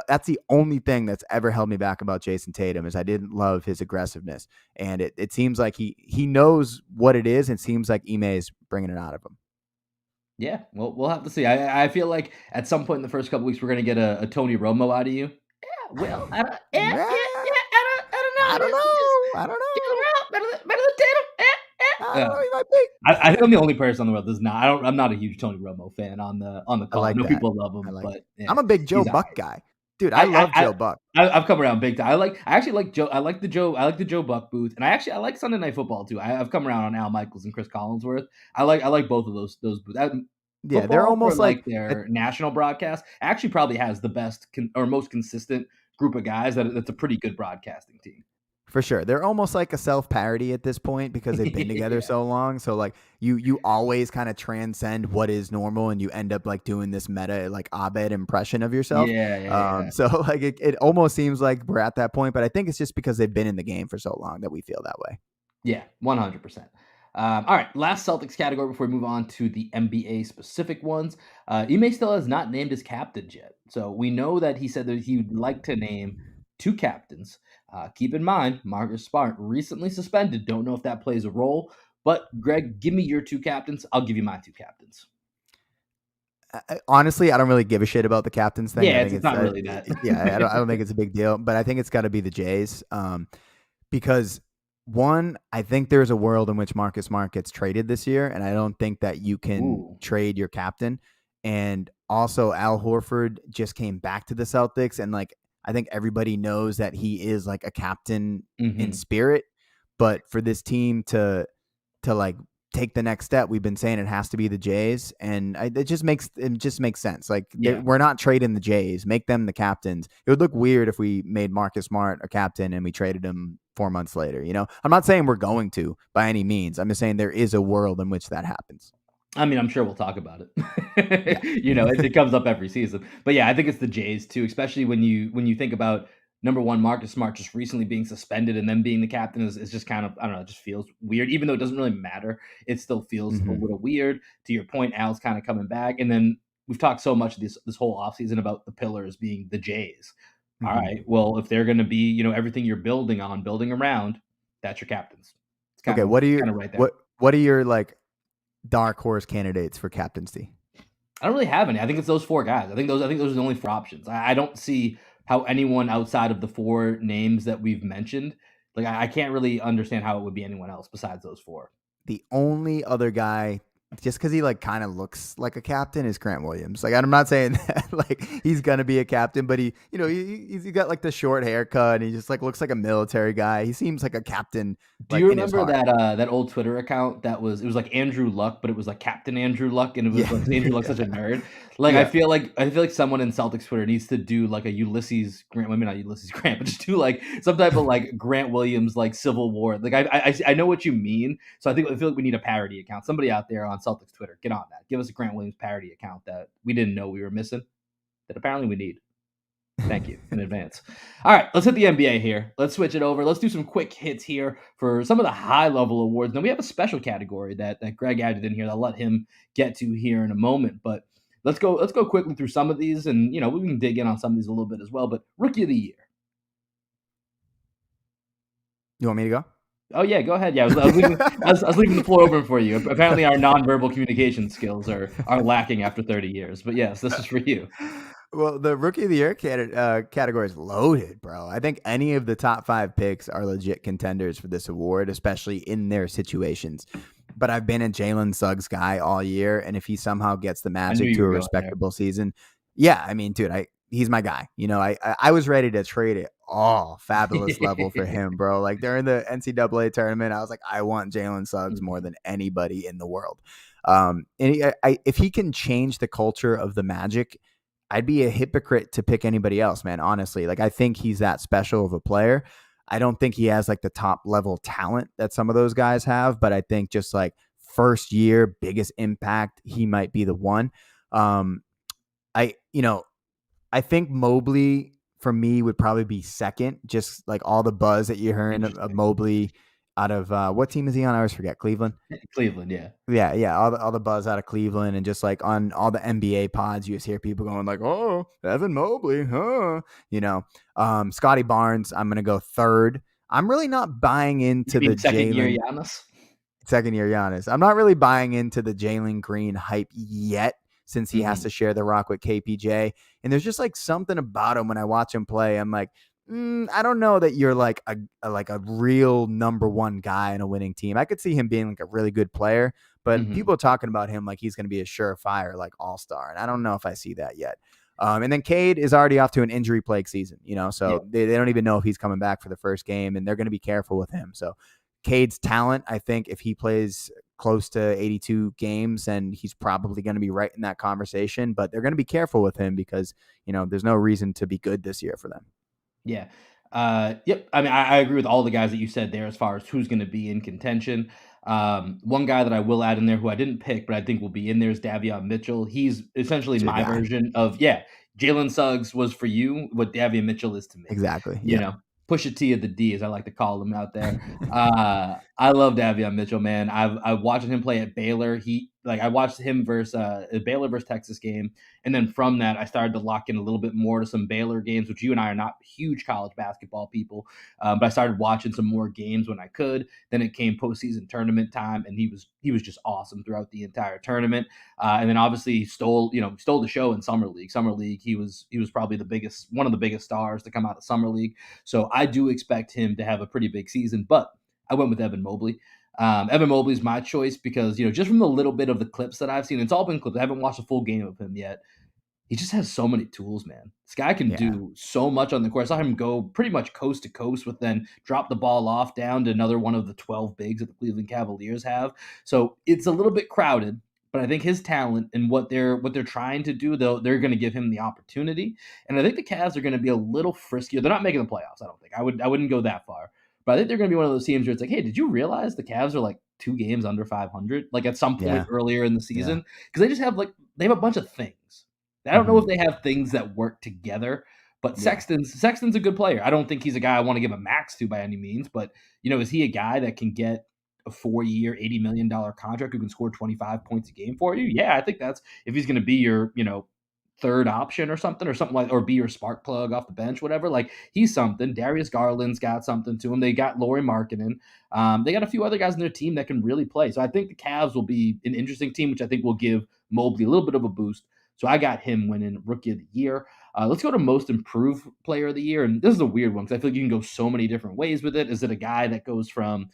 [SPEAKER 2] that's the only thing that's ever held me back about Jayson Tatum is I didn't love his aggressiveness, and it seems like he knows what it is, and seems like Ime is bringing it out of him.
[SPEAKER 1] Yeah. Well, we'll have to see. I feel like at some point in the first couple weeks we're gonna get a Tony Romo out of you. Yeah, well, I don't, yeah,
[SPEAKER 2] Yeah,
[SPEAKER 1] yeah, yeah. I don't
[SPEAKER 2] I
[SPEAKER 1] know.
[SPEAKER 2] don't
[SPEAKER 1] Just
[SPEAKER 2] know. I don't
[SPEAKER 1] Jaylen
[SPEAKER 2] know.
[SPEAKER 1] Brown better than Tatum.
[SPEAKER 2] I don't
[SPEAKER 1] Yeah.
[SPEAKER 2] know. He might be.
[SPEAKER 1] I think I'm the only person on the world that's not. I'm not a huge Tony Romo fan on the
[SPEAKER 2] I
[SPEAKER 1] call. I
[SPEAKER 2] like
[SPEAKER 1] know
[SPEAKER 2] that.
[SPEAKER 1] people love
[SPEAKER 2] I
[SPEAKER 1] him,
[SPEAKER 2] like it.
[SPEAKER 1] but yeah,
[SPEAKER 2] I'm a big Joe
[SPEAKER 1] he's all
[SPEAKER 2] Buck
[SPEAKER 1] right.
[SPEAKER 2] guy, dude. I love Joe Buck.
[SPEAKER 1] I've come around big time. I actually like Joe. I like the Joe Buck booth, and I like Sunday Night Football too. I've come around on Al Michaels and Chris Collinsworth. I like both of those booths.
[SPEAKER 2] Yeah, they're
[SPEAKER 1] Football for
[SPEAKER 2] almost
[SPEAKER 1] like
[SPEAKER 2] like
[SPEAKER 1] their national broadcast actually probably has the best or most consistent group of guys. That's a pretty good broadcasting team.
[SPEAKER 2] for sure. They're almost like a self-parody at this point because they've been together
[SPEAKER 1] Yeah,
[SPEAKER 2] so long. So like you always kind of transcend what is normal and you end up like doing this meta like Abed impression of yourself.
[SPEAKER 1] yeah.
[SPEAKER 2] So like it almost seems like we're at that point, but I think it's just because they've been in the game for so long that we feel that way.
[SPEAKER 1] Yeah, 100%. All right, last Celtics category before we move on to the NBA specific ones. Ime still has not named his captains yet. So we know that he said that he would like to name two captains. Keep in mind, Marcus Smart recently suspended. Don't know if that plays a role. But Greg, give me your two captains. I'll give you my two captains.
[SPEAKER 2] Honestly, I don't really give a shit about the captains thing. I
[SPEAKER 1] Yeah,
[SPEAKER 2] think
[SPEAKER 1] it's
[SPEAKER 2] it's
[SPEAKER 1] not really that.
[SPEAKER 2] yeah, I don't think it's a big deal, but I think it's got to be the Jays. Because one, I think there's a world in which Marcus Smart gets traded this year, and I don't think that you can
[SPEAKER 1] Ooh.
[SPEAKER 2] trade your captain. And also, Al Horford just came back to the Celtics, and like I think everybody knows that he is like a captain in spirit. But for this team to like take the next step, we've been saying it has to be the Jays, and it just makes sense. Like
[SPEAKER 1] Yeah.
[SPEAKER 2] we're not trading the Jays, make them the captains. It would look weird if we made Marcus Smart a captain and we traded him 4 months later. I'm not saying we're going to by any means. I'm just saying there is a world in which that happens.
[SPEAKER 1] I mean, I'm sure we'll talk about it.
[SPEAKER 2] Yeah.
[SPEAKER 1] It comes up every season. But yeah, I think it's the Jays too, especially when you think about number one, Marcus Smart just recently being suspended and then being the captain is just kind of, I don't know, it just feels weird. Even though it doesn't really matter, it still feels a little weird. To your point, Al's kind of coming back. And then we've talked so much this whole offseason about the pillars being the Jays. All right. Well, if they're gonna be, everything you're building around, that's your captains. It's
[SPEAKER 2] Okay,
[SPEAKER 1] kind of right there.
[SPEAKER 2] what are your like dark horse candidates for captaincy?
[SPEAKER 1] I don't really have any. I think it's those four guys. I think those are the only four options. I don't see how anyone outside of the four names that we've mentioned, like I can't really understand how it would be anyone else besides those four.
[SPEAKER 2] The only other guy, just because he like kind of looks like a captain, is Grant Williams. Like I'm not saying that like he's gonna be a captain, but he's got like the short haircut and he just like looks like a military guy. He seems like a captain.
[SPEAKER 1] Do
[SPEAKER 2] Like
[SPEAKER 1] you
[SPEAKER 2] in his
[SPEAKER 1] remember
[SPEAKER 2] heart.
[SPEAKER 1] that old Twitter account that was like Andrew Luck, but it was like Captain Andrew Luck, and it was
[SPEAKER 2] Yeah.
[SPEAKER 1] like Andrew Luck's such a nerd. Like
[SPEAKER 2] Yeah.
[SPEAKER 1] I feel like someone in Celtics Twitter needs to do like a Ulysses Grant, maybe not Ulysses Grant, but just do like some type of like Grant Williams like Civil War. Like I know what you mean, so I feel like we need a parody account. Somebody out there on Celtics Twitter, get on that. Give us a Grant Williams parody account that we didn't know we were missing, that apparently we need. Thank you in advance. All right, let's hit the NBA here. Let's switch it over. Let's do some quick hits here for some of the high-level awards. Then we have a special category that Greg added in here that I'll let him get to here in a moment. But let's go quickly through some of these, and we can dig in on some of these a little bit as well. But Rookie of the Year.
[SPEAKER 2] You want me to go?
[SPEAKER 1] Oh yeah, go ahead. Yeah, I was leaving the floor open for you. Apparently, our nonverbal communication skills are lacking after 30 years. But yes, this is for you.
[SPEAKER 2] Well, the rookie of the year category is loaded, bro. I think any of the top 5 picks are legit contenders for this award, especially in their situations. But I've been a Jalen Suggs guy all year, and if he somehow gets the
[SPEAKER 1] I knew
[SPEAKER 2] Magic
[SPEAKER 1] you
[SPEAKER 2] to a
[SPEAKER 1] were going there.
[SPEAKER 2] respectable season, yeah, I mean, dude, he's my guy. You know, I was ready to trade it all fabulous level for him, bro. Like during the NCAA tournament, I was like, I want Jalen Suggs more than anybody in the world. If he can change the culture of the Magic, I'd be a hypocrite to pick anybody else, man. Honestly, like I think he's that special of a player. I don't think he has like the top level talent that some of those guys have, but I think just like first year, biggest impact, he might be the one. Um, I, you know, I think Mobley for me would probably be second, just like all the buzz that you're hearing of
[SPEAKER 1] Interesting.
[SPEAKER 2] Mobley out of what team is he on? I always forget. Cleveland.
[SPEAKER 1] Cleveland, yeah.
[SPEAKER 2] Yeah. All the buzz out of Cleveland and just like on all the NBA pods, you just hear people going like, "Oh, Evan Mobley, huh?" Scotty Barnes. I'm gonna go third. I'm really not buying
[SPEAKER 1] You
[SPEAKER 2] into
[SPEAKER 1] mean
[SPEAKER 2] the
[SPEAKER 1] second year
[SPEAKER 2] Jalen
[SPEAKER 1] Giannis?
[SPEAKER 2] second year Giannis. I'm not really buying into the Jalen Green hype yet, since he has
[SPEAKER 1] Mm-hmm.
[SPEAKER 2] to share the rock with KPJ. And there's just like something about him when I watch him play. I'm like, I don't know that you're like a real number one guy in a winning team. I could see him being like a really good player, but
[SPEAKER 1] Mm-hmm.
[SPEAKER 2] people are talking about him like he's going to be a surefire like all-star, and I don't know if I see that yet. And then Cade is already off to an injury-plagued season,
[SPEAKER 1] Yeah.
[SPEAKER 2] so they don't even know if he's coming back for the first game, and they're going to be careful with him. So Cade's talent, I think if he plays close to 82 games, and he's probably going to be right in that conversation, but they're going to be careful with him because, there's no reason to be good this year for them.
[SPEAKER 1] Yeah. Yep. I mean, I agree with all the guys that you said there as far as who's going to be in contention. One guy that I will add in there who I didn't pick, but I think will be in there is Davion Mitchell. He's essentially
[SPEAKER 2] It's your
[SPEAKER 1] my
[SPEAKER 2] guy.
[SPEAKER 1] version of, yeah, Jalen Suggs was for you what Davion Mitchell is to me.
[SPEAKER 2] Exactly.
[SPEAKER 1] You
[SPEAKER 2] Yep.
[SPEAKER 1] know, push a T of the D, as I like to call him out there. I love Davion Mitchell, man. I've watched him play at Baylor. I watched him versus Baylor versus Texas game, and then from that I started to lock in a little bit more to some Baylor games, which you and I are not huge college basketball people, but I started watching some more games when I could. Then it came postseason tournament time, and he was just awesome throughout the entire tournament. And then obviously he stole the show in summer league. Summer league, he was probably one of the biggest stars to come out of summer league. So I do expect him to have a pretty big season. But I went with Evan Mobley. Evan Mobley's my choice because just from the little bit of the clips that I've seen, it's all been clips. I haven't watched a full game of him yet. He just has so many tools, man. This guy can
[SPEAKER 2] Yeah.
[SPEAKER 1] do so much on the court. I saw him go pretty much coast to coast with then drop the ball off down to another one of the 12 bigs that the Cleveland Cavaliers have. So it's a little bit crowded, but I think his talent and what they're trying to do, they're going to give him the opportunity. And I think the Cavs are going to be a little friskier. They're not making the playoffs. I don't think I wouldn't go that far, but I think they're going to be one of those teams where it's like, hey, did you realize the Cavs are like 2 games under 500? Like at some point
[SPEAKER 2] Yeah.
[SPEAKER 1] earlier in the
[SPEAKER 2] Yeah.
[SPEAKER 1] season, because they have a bunch of things. I don't know
[SPEAKER 2] Mm-hmm.
[SPEAKER 1] if they have things that work together, but
[SPEAKER 2] Yeah.
[SPEAKER 1] Sexton's a good player. I don't think he's a guy I want to give a max to by any means, but is he a guy that can get a 4-year, $80 million contract who can score 25 points a game for you? Yeah, I think that's if he's going to be your, third option or something like, or be your spark plug off the bench, whatever. Like he's something. Darius Garland's got something to him. They got Lauri Markkinen. They got a few other guys in their team that can really play. So I think the Cavs will be an interesting team, which I think will give Mobley a little bit of a boost. So I got him winning Rookie of the Year. Let's go to Most Improved Player of the Year. And this is a weird one because I feel like you can go so many different ways with it. Is it a guy that goes from,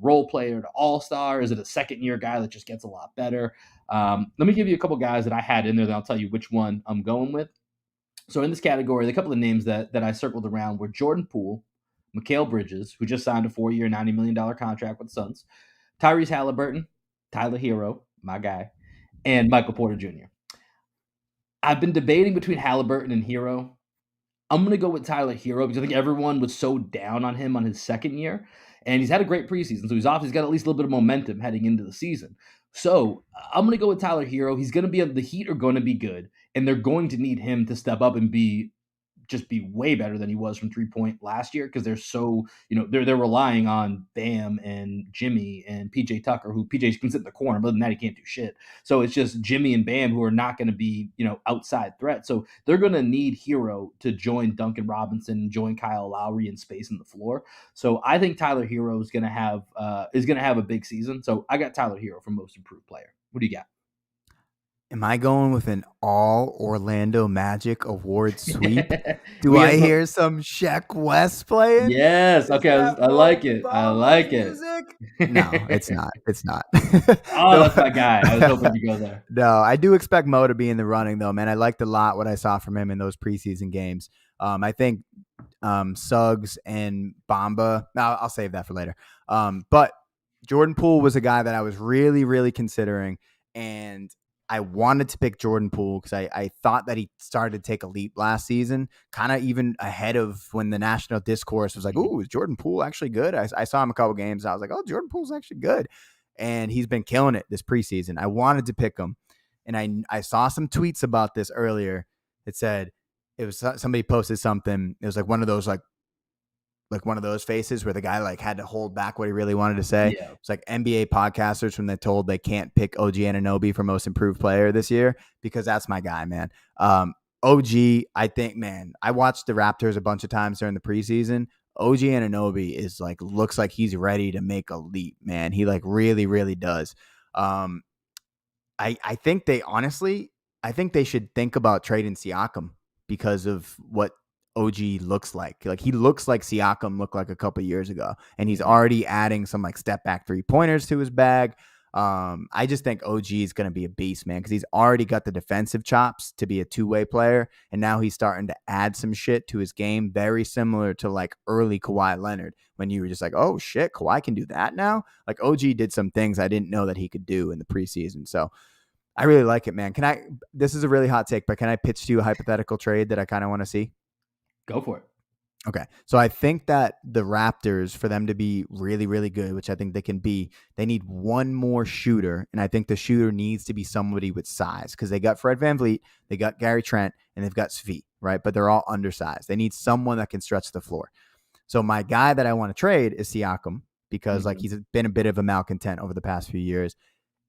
[SPEAKER 1] role player to all-star? Is it a second-year guy that just gets a lot better? Let me give you a couple guys that I had in there that I'll tell you which one I'm going with. So in this category, the couple of names that I circled around were Jordan Poole, Mikal Bridges, who just signed a 4-year, $90 million contract with the Suns, Tyrese Halliburton, Tyler Hero, my guy, and Michael Porter Jr. I've been debating between Halliburton and Hero. I'm going to go with Tyler Hero because I think everyone was so down on him on his second year, and he's had a great preseason. So he's got at least a little bit of momentum heading into the season. So I'm going to go with Tyler Hero. He's going to be the Heat are going to be good, and they're going to need him to step up and be just be way better than he was from 3-point last year because they're so, they're relying on Bam and Jimmy and PJ Tucker, who PJ can sit in the corner, but other than that, he can't do shit. So it's just Jimmy and Bam who are not going to be, outside threats. So they're going to need Hero to join Duncan Robinson, join Kyle Lowry in space in the floor. So I think Tyler Hero is going to have a big season. So I got Tyler Hero for most improved player. What do you got?
[SPEAKER 2] Am I going with an all Orlando Magic award sweep? Do I hear some Sheck West playing?
[SPEAKER 1] Yes. Okay. I like it. I like it.
[SPEAKER 2] No, it's not. It's not.
[SPEAKER 1] Oh, that's my guy. I was hoping you go there.
[SPEAKER 2] No, I do expect Mo to be in the running, though, man. I liked a lot what I saw from him in those preseason games. I think Suggs and Bamba. Now I'll save that for later. But Jordan Poole was a guy that I was really, really considering, and I wanted to pick Jordan Poole because I thought that he started to take a leap last season, kind of even ahead of when the national discourse was like, "Ooh, is Jordan Poole actually good?" I saw him a couple games, and I was like, "Oh, Jordan Poole's actually good," and he's been killing it this preseason. I wanted to pick him, and I saw some tweets about this earlier. It said it was somebody posted something. It was like one of those like one of those faces where the guy like had to hold back what he really wanted to say.
[SPEAKER 1] Yeah.
[SPEAKER 2] It's like NBA podcasters when they're told they can't pick OG Anunoby for most improved player this year, because that's my guy, man. OG, I think, man, I watched the Raptors a bunch of times during the preseason. OG Anunoby is like, looks like he's ready to make a leap, man. He like really, really does. I think I think they should think about trading Siakam because of what OG looks like. Like he looks like Siakam looked like a couple years ago, and he's already adding some like step back 3-pointers to his bag. I just think OG is going to be a beast, man, because he's already got the defensive chops to be a two-way player, and now he's starting to add some shit to his game, very similar to like early Kawhi Leonard, when you were just like, oh shit, Kawhi can do that now? Like OG did some things I didn't know that he could do in the preseason. So I really like it, man. This is a really hot take, but can I pitch to you a hypothetical trade that I kind of want to see?
[SPEAKER 1] Go for it.
[SPEAKER 2] Okay. So I think that the Raptors, for them to be really, really good, which I think they can be, they need one more shooter. And I think the shooter needs to be somebody with size, because they got Fred VanVleet, they got Gary Trent, and they've got Svi, right? But they're all undersized. They need someone that can stretch the floor. So my guy that I want to trade is Siakam, because like he's been a bit of a malcontent over the past few years.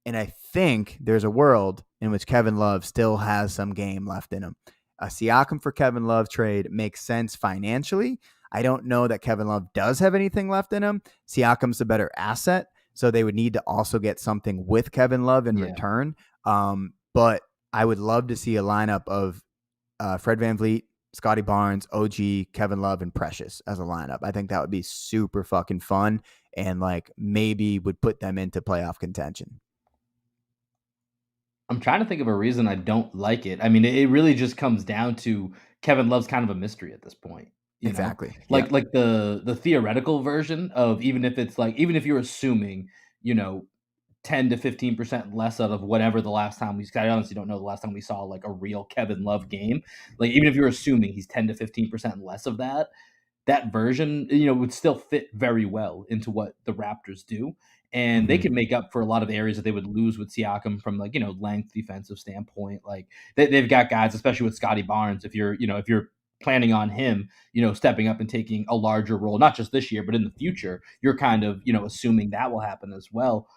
[SPEAKER 2] And I think there's a world in which Kevin Love still has some game left in him. A Siakam for Kevin Love trade makes sense financially. I don't know that Kevin Love does have anything left in him. Siakam's a better asset, so they would need to also get something with Kevin Love in return. But I would love to see a lineup of Fred VanVleet, Scotty Barnes, OG, Kevin Love, and Precious as a lineup. I think that would be super fucking fun, and like maybe would put them into playoff contention.
[SPEAKER 1] I'm trying to think of a reason I don't like it. I mean, it really just comes down to Kevin Love's kind of a mystery at this point.
[SPEAKER 2] Exactly.
[SPEAKER 1] Like the theoretical version of, even if you're assuming, 10 to 15% less out of whatever the last time I honestly don't know the last time we saw like a real Kevin Love game. Like even if you're assuming he's 10 to 15% less of that version, would still fit very well into what the Raptors do. And they can make up for a lot of areas that they would lose with Siakam from like, length defensive standpoint. Like they've got guys, especially with Scotty Barnes, if you're planning on him, stepping up and taking a larger role, not just this year, but in the future, you're kind of, assuming that will happen as well.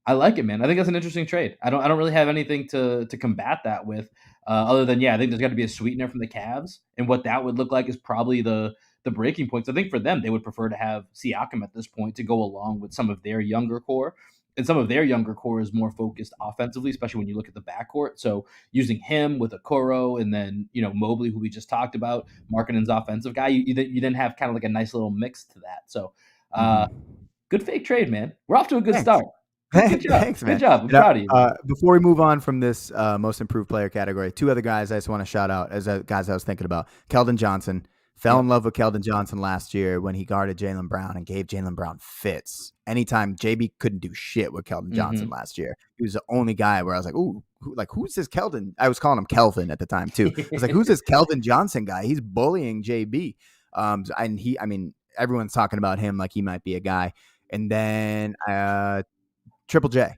[SPEAKER 1] I like it, man. I think that's an interesting trade. I don't really have anything to combat that with, other than I think there's got to be a sweetener from the Cavs, and what that would look like is probably the breaking points. I think for them, they would prefer to have Siakam at this point to go along with some of their younger core, and some of their younger core is more focused offensively, especially when you look at the backcourt. So using him with Okoro, and then Mobley, who we just talked about, Markkanen's offensive guy, you then have kind of like a nice little mix to that. So good fake trade, man. We're off to a good start. Good job.
[SPEAKER 2] Thanks, man.
[SPEAKER 1] Good job. I'm proud of you.
[SPEAKER 2] Before we move on from this most improved player category, two other guys I just want to shout out as guys I was thinking about. Keldon Johnson. Fell in love with Keldon Johnson last year when he guarded Jaylen Brown and gave Jaylen Brown fits. Anytime JB couldn't do shit with Keldon Johnson last year. He was the only guy where I was like, ooh, who's this Keldon? I was calling him Kelvin at the time too. I was like, who's this Keldon Johnson guy? He's bullying JB. And everyone's talking about him like he might be a guy. And then Triple J,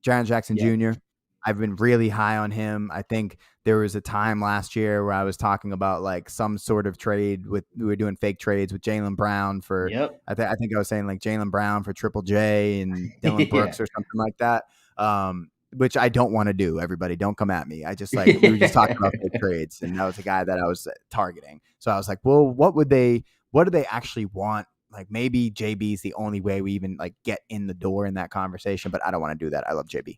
[SPEAKER 2] Jaren Jackson Jr. I've been really high on him. I think there was a time last year where I was talking about like some sort of trade we were doing fake trades with Jaylen Brown for,
[SPEAKER 1] Yep.
[SPEAKER 2] I think I was saying like Jaylen Brown for Triple J and Dylan
[SPEAKER 1] Yeah.
[SPEAKER 2] Brooks or something like that. Which I don't want to do. Everybody, don't come at me. I just like, we were just talking about fake trades, and that was a guy that I was targeting. So I was like, well, what do they actually want? Like maybe JB is the only way we even like get in the door in that conversation, but I don't want to do that. I love JB.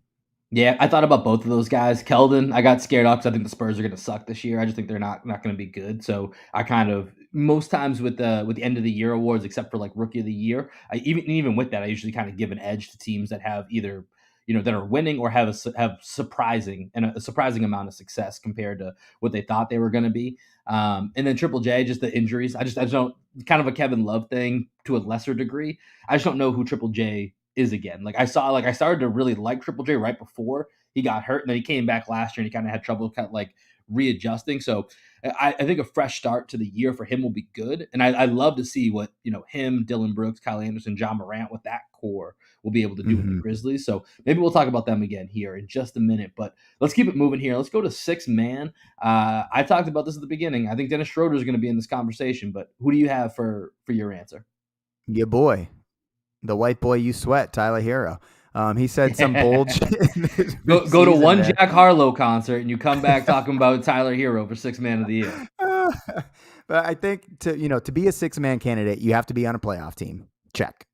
[SPEAKER 1] Yeah, I thought about both of those guys. Keldon, I got scared off because I think the Spurs are going to suck this year. I just think they're not going to be good. So I kind of most times with the end of the year awards, except for like Rookie of the Year, even with that, I usually kind of give an edge to teams that have either that are winning or have surprising and a surprising amount of success compared to what they thought they were going to be. And then Triple J, just the injuries. I just don't, kind of a Kevin Love thing to a lesser degree. I just don't know who Triple J is again. Like I started to really like Triple J right before he got hurt, and then he came back last year and he kind of had trouble kind of like readjusting. So I think a fresh start to the year for him will be good, and I love to see what him, Dylan Brooks, Kyle Anderson, John Morant with that core will be able to do with the
[SPEAKER 2] Mm-hmm.
[SPEAKER 1] Grizzlies. So maybe we'll talk about them again here in just a minute, but let's keep it moving here. Let's go to six man. I talked about this at the beginning. I think Dennis Schroeder is going to be in this conversation, but who do you have for your answer?
[SPEAKER 2] Your boy, the white boy you sweat, Tyler Hero. He said some bold shit in this
[SPEAKER 1] Go to
[SPEAKER 2] preseason,
[SPEAKER 1] one
[SPEAKER 2] man.
[SPEAKER 1] Jack Harlow concert and you come back talking about Tyler Hero for six man of the year.
[SPEAKER 2] But I think to be a 6-man candidate, you have to be on a playoff team. Check.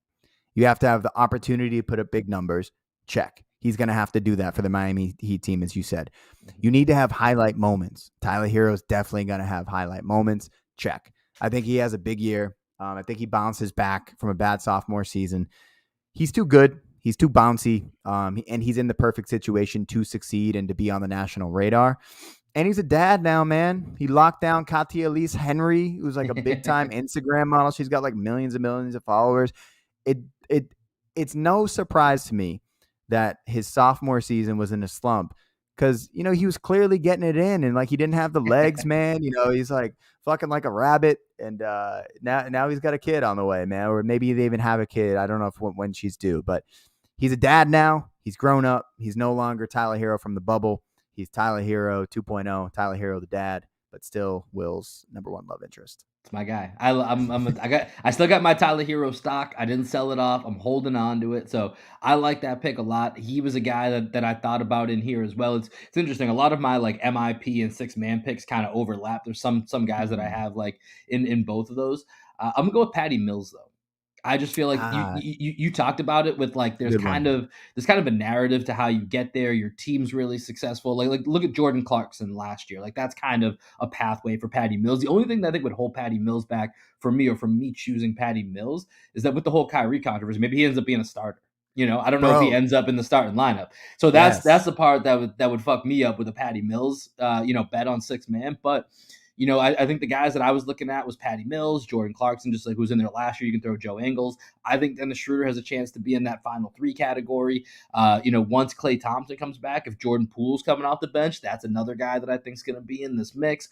[SPEAKER 2] You have to have the opportunity to put up big numbers. Check. He's going to have to do that for the Miami Heat team, as you said. You need to have highlight moments. Tyler Hero is definitely going to have highlight moments. Check. I think he has a big year. I think he bounces back from a bad sophomore season. He's too good. He's too bouncy. And he's in the perfect situation to succeed and to be on the national radar. And he's a dad now, man. He locked down Katia Elise Henry, who's like a big time Instagram model. She's got like millions and millions of followers. It's no surprise to me that his sophomore season was in a slump because he was clearly getting it in, and like he didn't have the legs, man. He's like fucking like a rabbit, and now he's got a kid on the way, man. Or maybe they even have a kid. I don't know when she's due, but he's a dad now. He's grown up. He's no longer Tyler Hero from the bubble. He's Tyler Hero 2.0, Tyler Hero the dad, but still Will's number one love interest.
[SPEAKER 1] It's my guy. I still got my Tyler Hero stock. I didn't sell it off. I'm holding on to it. So I like that pick a lot. He was a guy that I thought about in here as well. It's interesting. A lot of my like MIP and six man picks kind of overlap. There's some guys that I have like in both of those. I'm gonna go with Patty Mills though. I just feel like you talked about it with like there's kind of a narrative to how you get there. Your team's really successful. Like look at Jordan Clarkson last year. Like that's kind of a pathway for Patty Mills. The only thing that I think would hold Patty Mills back for me or from me choosing Patty Mills is that with the whole Kyrie controversy, maybe he ends up being a starter. I don't know if he ends up in the starting lineup. So that's the part that would fuck me up with a Patty Mills bet on six man. But I think the guys that I was looking at was Patty Mills, Jordan Clarkson, just like who was in there last year. You can throw Joe Ingles. I think Dennis Schroeder has a chance to be in that final three category. Once Klay Thompson comes back, if Jordan Poole's coming off the bench, that's another guy that I think is going to be in this mix.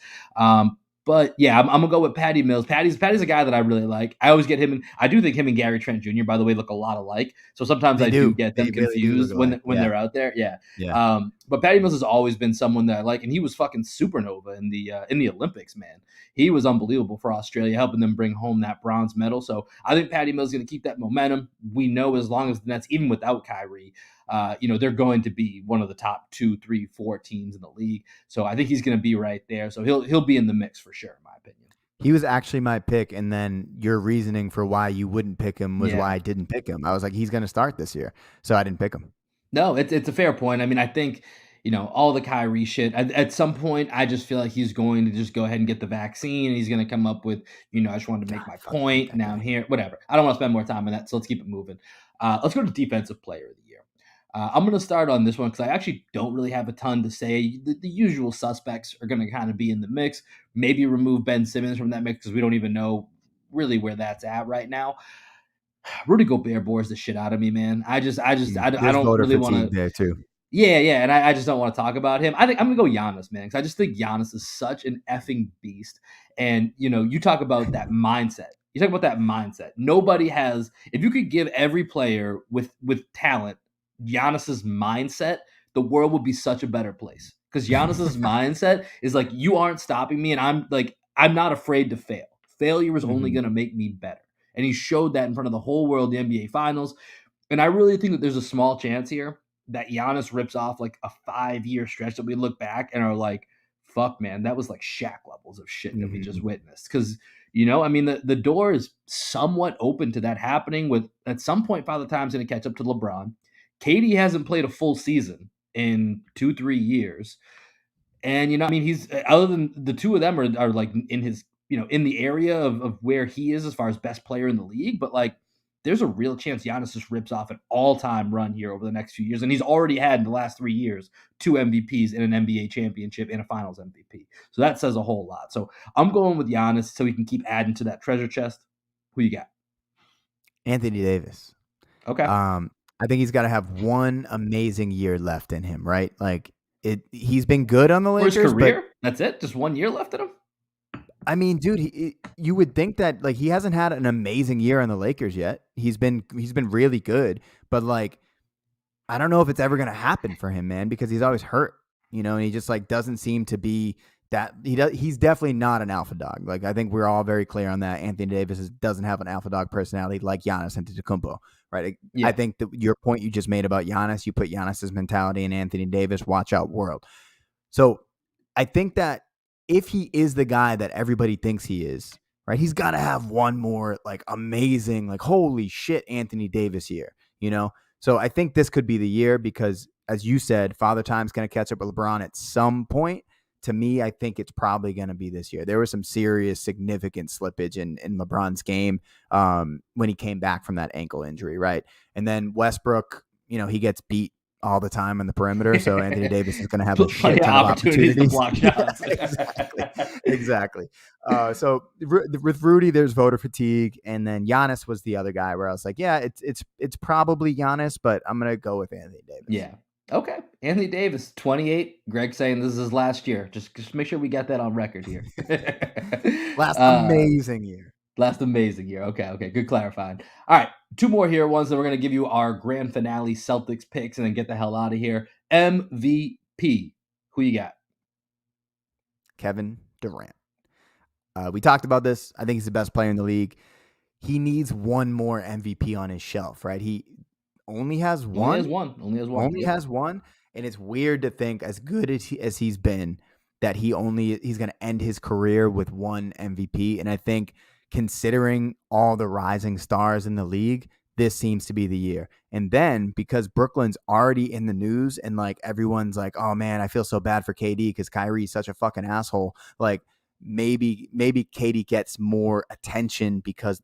[SPEAKER 1] But yeah, I'm gonna go with Patty Mills. Patty's a guy that I really like. I always get him, and I do think him and Gary Trent Jr. by the way look a lot alike. So sometimes I do get them confused when they're out there. Yeah. But Patty Mills has always been someone that I like, and he was fucking supernova in the Olympics, man. He was unbelievable for Australia, helping them bring home that bronze medal. So I think Patty Mills is gonna keep that momentum. We know as long as the Nets, even without Kyrie, they're going to be one of the top 2, 3, 4 teams in the league. So I think he's going to be right there. So he'll be in the mix for sure, in my opinion.
[SPEAKER 2] He was actually my pick, and then your reasoning for why you wouldn't pick him was why I didn't pick him. I was like, he's going to start this year, so I didn't pick him.
[SPEAKER 1] No, it's a fair point. I mean, I think all the Kyrie shit. At some point, I just feel like he's going to just go ahead and get the vaccine, and he's going to come up with, I just wanted to make my point. Now I'm here. Whatever. I don't want to spend more time on that, so let's keep it moving. Let's go to Defensive Player of the Year. I'm going to start on this one because I actually don't really have a ton to say. The usual suspects are going to kind of be in the mix. Maybe remove Ben Simmons from that mix because we don't even know really where that's at right now. Rudy Gobert bores the shit out of me, man. I don't really want to.
[SPEAKER 2] There too.
[SPEAKER 1] Yeah, and I just don't want to talk about him. I think I'm gonna go Giannis, man, because I just think Giannis is such an effing beast. And you talk about that mindset. You talk about that mindset. Nobody has. If you could give every player with talent Giannis's mindset, the world would be such a better place. Because Giannis's mindset is like, you aren't stopping me, and I'm not afraid to fail. Failure is only going to make me better. And he showed that in front of the whole world, the NBA Finals. And I really think that there's a small chance here that Giannis rips off like a 5-year stretch that we look back and are like, fuck, man, that was like Shaq levels of shit that we just witnessed. Because, I mean, the door is somewhat open to that happening with, at some point, Father Time's going to catch up to LeBron. KD hasn't played a full season in 2-3 years. And, I mean, he's, other than the two of them are like in his, in the area of where he is as far as best player in the league. But like, there's a real chance Giannis just rips off an all-time run here over the next few years. And he's already had in the last 3 years 2 MVPs in an NBA championship and a finals MVP. So that says a whole lot. So I'm going with Giannis so he can keep adding to that treasure chest. Who you got?
[SPEAKER 2] Anthony Davis.
[SPEAKER 1] Okay.
[SPEAKER 2] I think he's got to have one amazing year left in him, right? Like he's been good on the Lakers.
[SPEAKER 1] For his career? That's it? Just 1 year left in him?
[SPEAKER 2] I mean, dude, you would think that like he hasn't had an amazing year on the Lakers yet. He's been really good, but like I don't know if it's ever going to happen for him, man, because he's always hurt, and he just like doesn't seem to be that he's definitely not an alpha dog. Like I think we're all very clear on that. Anthony Davis doesn't have an alpha dog personality like Giannis Antetokounmpo, right? Yeah. I think that your point you just made about Giannis, you put Giannis's mentality in Anthony Davis, watch out world. So I think that if he is the guy that everybody thinks he is, right, he's got to have one more like amazing, like holy shit, Anthony Davis year, So I think this could be the year because, as you said, Father Time's going to catch up with LeBron at some point. To me, I think it's probably going to be this year. There was some serious, significant slippage in LeBron's game when he came back from that ankle injury, right? And then Westbrook, he gets beat all the time on the perimeter, so Anthony Davis is going to have a shit ton of opportunities
[SPEAKER 1] to block shots.
[SPEAKER 2] Exactly. So with Rudy, there's voter fatigue, and then Giannis was the other guy where I was like, yeah, it's probably Giannis, but I'm going to go with Anthony Davis.
[SPEAKER 1] Yeah. Okay. Anthony Davis, 28. Greg saying this is his last year. Just make sure we got that on record here.
[SPEAKER 2] Last amazing year.
[SPEAKER 1] Last amazing year. Okay. Good clarifying. All right. 2 more here. Ones that we're going to give you our grand finale Celtics picks and then get the hell out of here. MVP. Who you got?
[SPEAKER 2] Kevin Durant. We talked about this. I think he's the best player in the league. He needs one more MVP on his shelf, right? He only has one. Only has one. And it's weird to think, as good as he's been, that he's going to end his career with one MVP. And I think, considering all the rising stars in the league, this seems to be the year. And then because Brooklyn's already in the news and like everyone's like, oh man, I feel so bad for KD because Kyrie's such a fucking asshole. Like maybe KD gets more attention because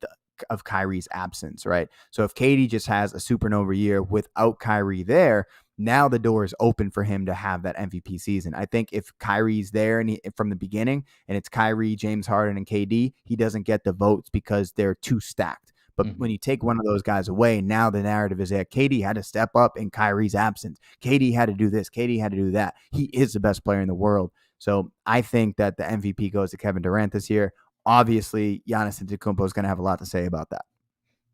[SPEAKER 2] of Kyrie's absence, right? So if KD just has a supernova year without Kyrie there, now the door is open for him to have that MVP season. I think if Kyrie's there and from the beginning and it's Kyrie, James Harden, and KD, he doesn't get the votes because they're too stacked. But when you take one of those guys away, now the narrative is that KD had to step up in Kyrie's absence. KD had to do this. KD had to do that. He is the best player in the world. So I think that the MVP goes to Kevin Durant this year. Obviously, Giannis Antetokounmpo is going to have a lot to say about that.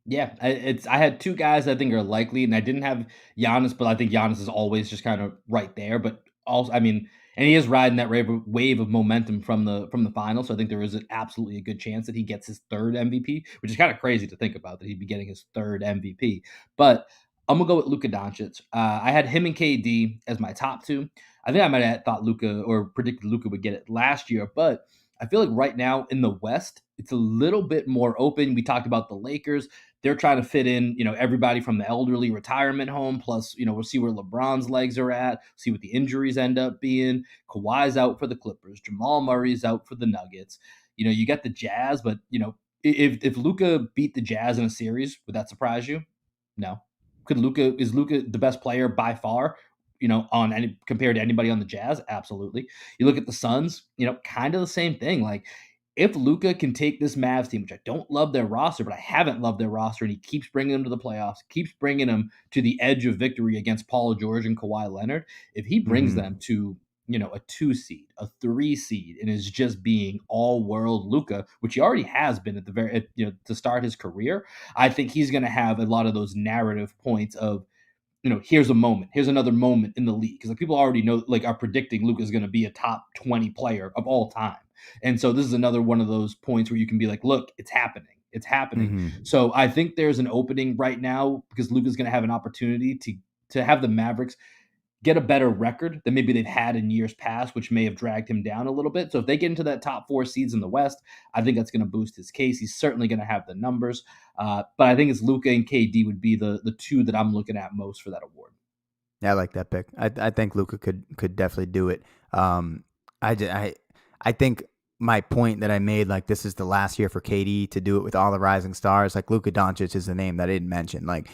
[SPEAKER 1] Yeah, I had 2 guys I think are likely, and I didn't have Giannis, but I think Giannis is always just kind of right there. But also, I mean, and he is riding that wave of momentum from the final. So I think there is absolutely a good chance that he gets his 3rd MVP, which is kind of crazy to think about that he'd be getting his 3rd MVP. But I'm gonna go with Luka Doncic. I had him and KD as my top 2. I think I might have thought Luka or predicted Luka would get it last year, but I feel like right now in the West, it's a little bit more open. We talked about the Lakers. They're trying to fit in, everybody from the elderly retirement home. Plus, we'll see where LeBron's legs are at, see what the injuries end up being. Kawhi's out for the Clippers. Jamal Murray's out for the Nuggets. You got the Jazz, but, if Luka beat the Jazz in a series, would that surprise you? No. Is Luka the best player by far? Compared to anybody on the Jazz? Absolutely. You look at the Suns, kind of the same thing. Like, if Luka can take this Mavs team, which I don't love their roster, but I haven't loved their roster, and he keeps bringing them to the playoffs, keeps bringing them to the edge of victory against Paul George and Kawhi Leonard, if he brings them to, a 2 seed, a 3 seed, and is just being all-world Luka, which he already has been at to start his career, I think he's going to have a lot of those narrative points of, here's a moment, here's another moment in the league. Because like people already know, like are predicting Luka's going to be a top 20 player of all time. And so this is another one of those points where you can be like, look, it's happening. It's happening.
[SPEAKER 2] Mm-hmm.
[SPEAKER 1] So I think there's an opening right now because Luka's going to have an opportunity to have the Mavericks get a better record than maybe they've had in years past, which may have dragged him down a little bit. So if they get into that top 4 seeds in the West, I think that's going to boost his case. He's certainly going to have the numbers. But I think it's Luka and KD would be the two that I'm looking at most for that award.
[SPEAKER 2] Yeah, I like that pick. I think Luka could definitely do it. I think my point that I made, like this is the last year for KD to do it with all the rising stars. Like Luka Doncic is the name that I didn't mention. Like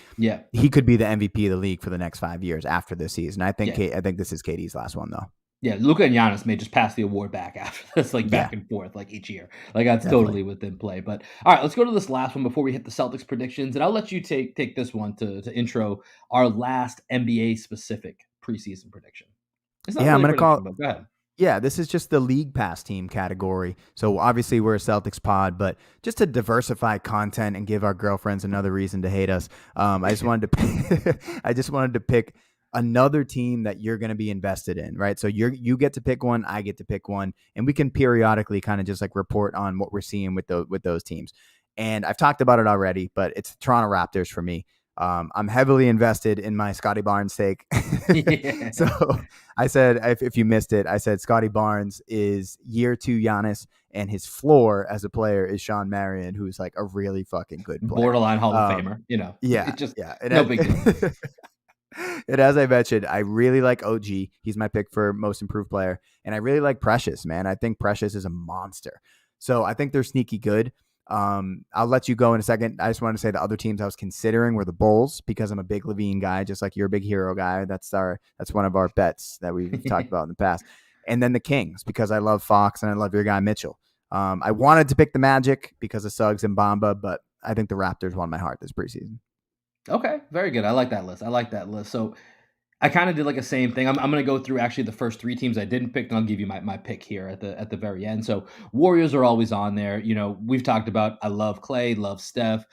[SPEAKER 2] he could be the MVP of the league for the next 5 years after this season. I think I think this is KD's last one though.
[SPEAKER 1] Yeah, Luka and Giannis may just pass the award back after this, like back and forth, like each year. Like that's totally within play. But all right, let's go to this last one before we hit the Celtics predictions, and I'll let you take this one to intro our last NBA specific preseason prediction. It's not really
[SPEAKER 2] I'm gonna call.
[SPEAKER 1] But go ahead.
[SPEAKER 2] Yeah, this is just the league pass team category. So obviously we're a Celtics pod, but just to diversify content and give our girlfriends another reason to hate us, I just wanted to pick another team that you're going to be invested in, right? So you get to pick one, I get to pick one, and we can periodically kind of just like report on what we're seeing with those teams. And I've talked about it already, but it's the Toronto Raptors for me. I'm heavily invested in my Scotty Barnes take. So I said, if you missed it, I said Scotty Barnes is year 2 Giannis, and his floor as a player is Sean Marion, who's like a really fucking good player.
[SPEAKER 1] Borderline Hall of Famer,
[SPEAKER 2] Yeah.
[SPEAKER 1] No big deal.
[SPEAKER 2] And as I mentioned, I really like OG. He's my pick for most improved player. And I really like Precious, man. I think Precious is a monster. So I think they're sneaky good. I'll let you go in a second. I just want to say the other teams I was considering were the Bulls because I'm a big Levine guy, just like you're a big Hero guy. That's one of our bets that we've talked about in the past. And then the Kings because I love Fox and I love your guy Mitchell. I wanted to pick the Magic because of Suggs and Bamba, but I think the Raptors won my heart this preseason.
[SPEAKER 1] Okay, very good. I like that list. So I kind of did like a same thing. I'm going to go through actually the first 3 teams I didn't pick, and I'll give you my pick here at the very end. So Warriors are always on there. We've talked about I love Clay, love Steph.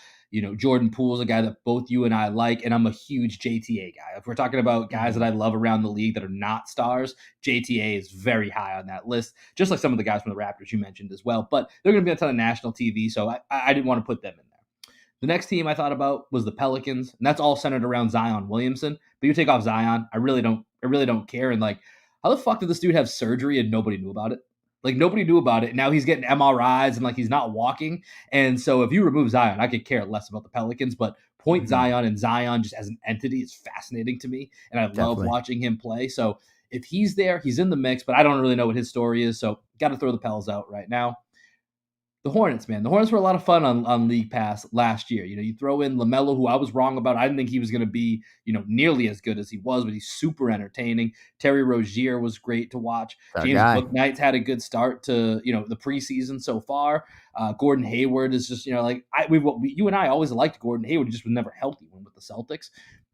[SPEAKER 1] Jordan Poole's a guy that both you and I like, and I'm a huge JTA guy. If we're talking about guys that I love around the league that are not stars, JTA is very high on that list, just like some of the guys from the Raptors you mentioned as well. But they're going to be on a ton of national TV, so I didn't want to put them in there. The next team I thought about was the Pelicans, and that's all centered around Zion Williamson. But you take off Zion, I really don't care. And like, how the fuck did this dude have surgery and nobody knew about it? Like nobody knew about it. Now he's getting MRIs and like he's not walking. And so if you remove Zion, I could care less about the Pelicans. But Zion and Zion just as an entity is fascinating to me, and I love watching him play. So if he's there, he's in the mix. But I don't really know what his story is. So got to throw the Pels out right now. The Hornets, man. The Hornets were a lot of fun on League Pass last year. You throw in LaMelo, who I was wrong about. I didn't think he was going to be, nearly as good as he was, but he's super entertaining. Terry Rozier was great to watch. James Bouknight's had a good start to, the preseason so far. Gordon Hayward is just, you and I always liked Gordon Hayward. He just was never healthy when with the Celtics.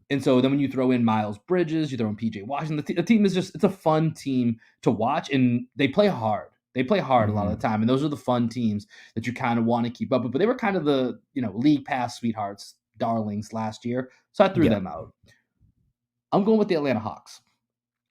[SPEAKER 1] And so then when you throw in Miles Bridges, you throw in PJ Washington, the team is just, it's a fun team to watch, and they play hard. They play hard a lot of the time, and those are the fun teams that you kind of want to keep up with. But they were kind of the, League Pass sweethearts, darlings last year, so I threw them out. I'm going with the Atlanta Hawks.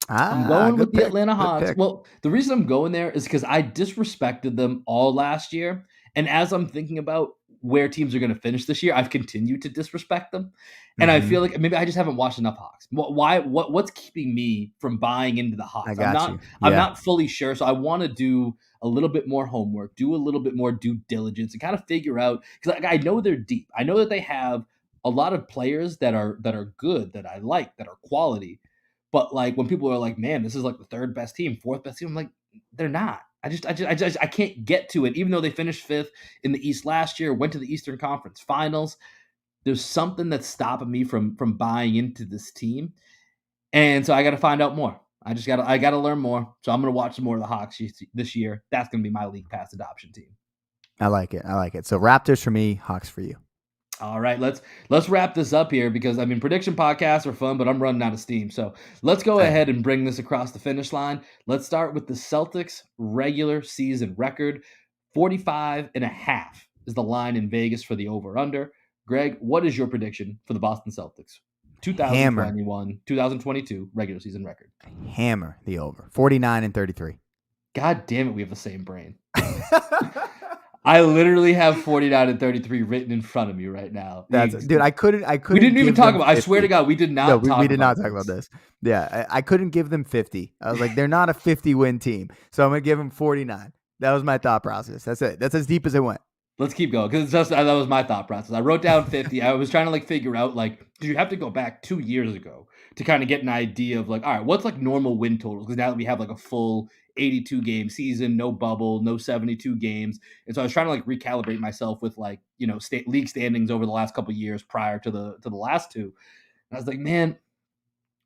[SPEAKER 1] I'm going with the Atlanta Hawks. Well, the reason I'm going there is because I disrespected them all last year, and as I'm thinking about where teams are going to finish this year, I've continued to disrespect them. And I feel like maybe I just haven't watched enough Hawks. What's keeping me from buying into the Hawks? I'm not fully sure. So I want to do a little bit more homework, do a little bit more due diligence, and kind of figure out, because I know they're deep. I know that they have a lot of players that are good, that I like, that are quality. But like when people are like, man, this is like the 3rd best team, 4th best team, I'm like, they're not. I can't get to it, even though they finished 5th in the East last year, went to the Eastern Conference Finals. There's something that's stopping me from buying into this team, and so I got to find out more. I got to learn more. So I'm going to watch some more of the Hawks this year. That's going to be my League Pass adoption team.
[SPEAKER 2] I like it. So Raptors for me, Hawks for you.
[SPEAKER 1] All right, let's wrap this up here because prediction podcasts are fun, but I'm running out of steam. So let's go ahead and bring this across the finish line. Let's start with the Celtics regular season record. 45.5 is the line in Vegas for the over/under. Greg, what is your prediction for the Boston Celtics?
[SPEAKER 2] Hammer.
[SPEAKER 1] 2022 regular season record.
[SPEAKER 2] Hammer the over. 49-33.
[SPEAKER 1] God damn it, we have the same brain. I literally have 49-33 written in front of me right now.
[SPEAKER 2] Dude, I couldn't.
[SPEAKER 1] We didn't even talk about.
[SPEAKER 2] 50.
[SPEAKER 1] I swear to God, we did not.
[SPEAKER 2] No, we did not talk about this. Yeah, I couldn't give them 50. I was like, they're not a 50-win team, so I'm gonna give them 49. That was my thought process. That's it. That's as deep as it went.
[SPEAKER 1] Let's keep going because that was my thought process. I wrote down 50. I was trying to figure out did you have to go back 2 years ago to kind of get an idea of all right, what's normal win totals? Because now that we have a full 82 game season, no bubble, no 72 games, and so I was trying to recalibrate myself with league standings over the last couple of years prior to the last two. And I was like, man,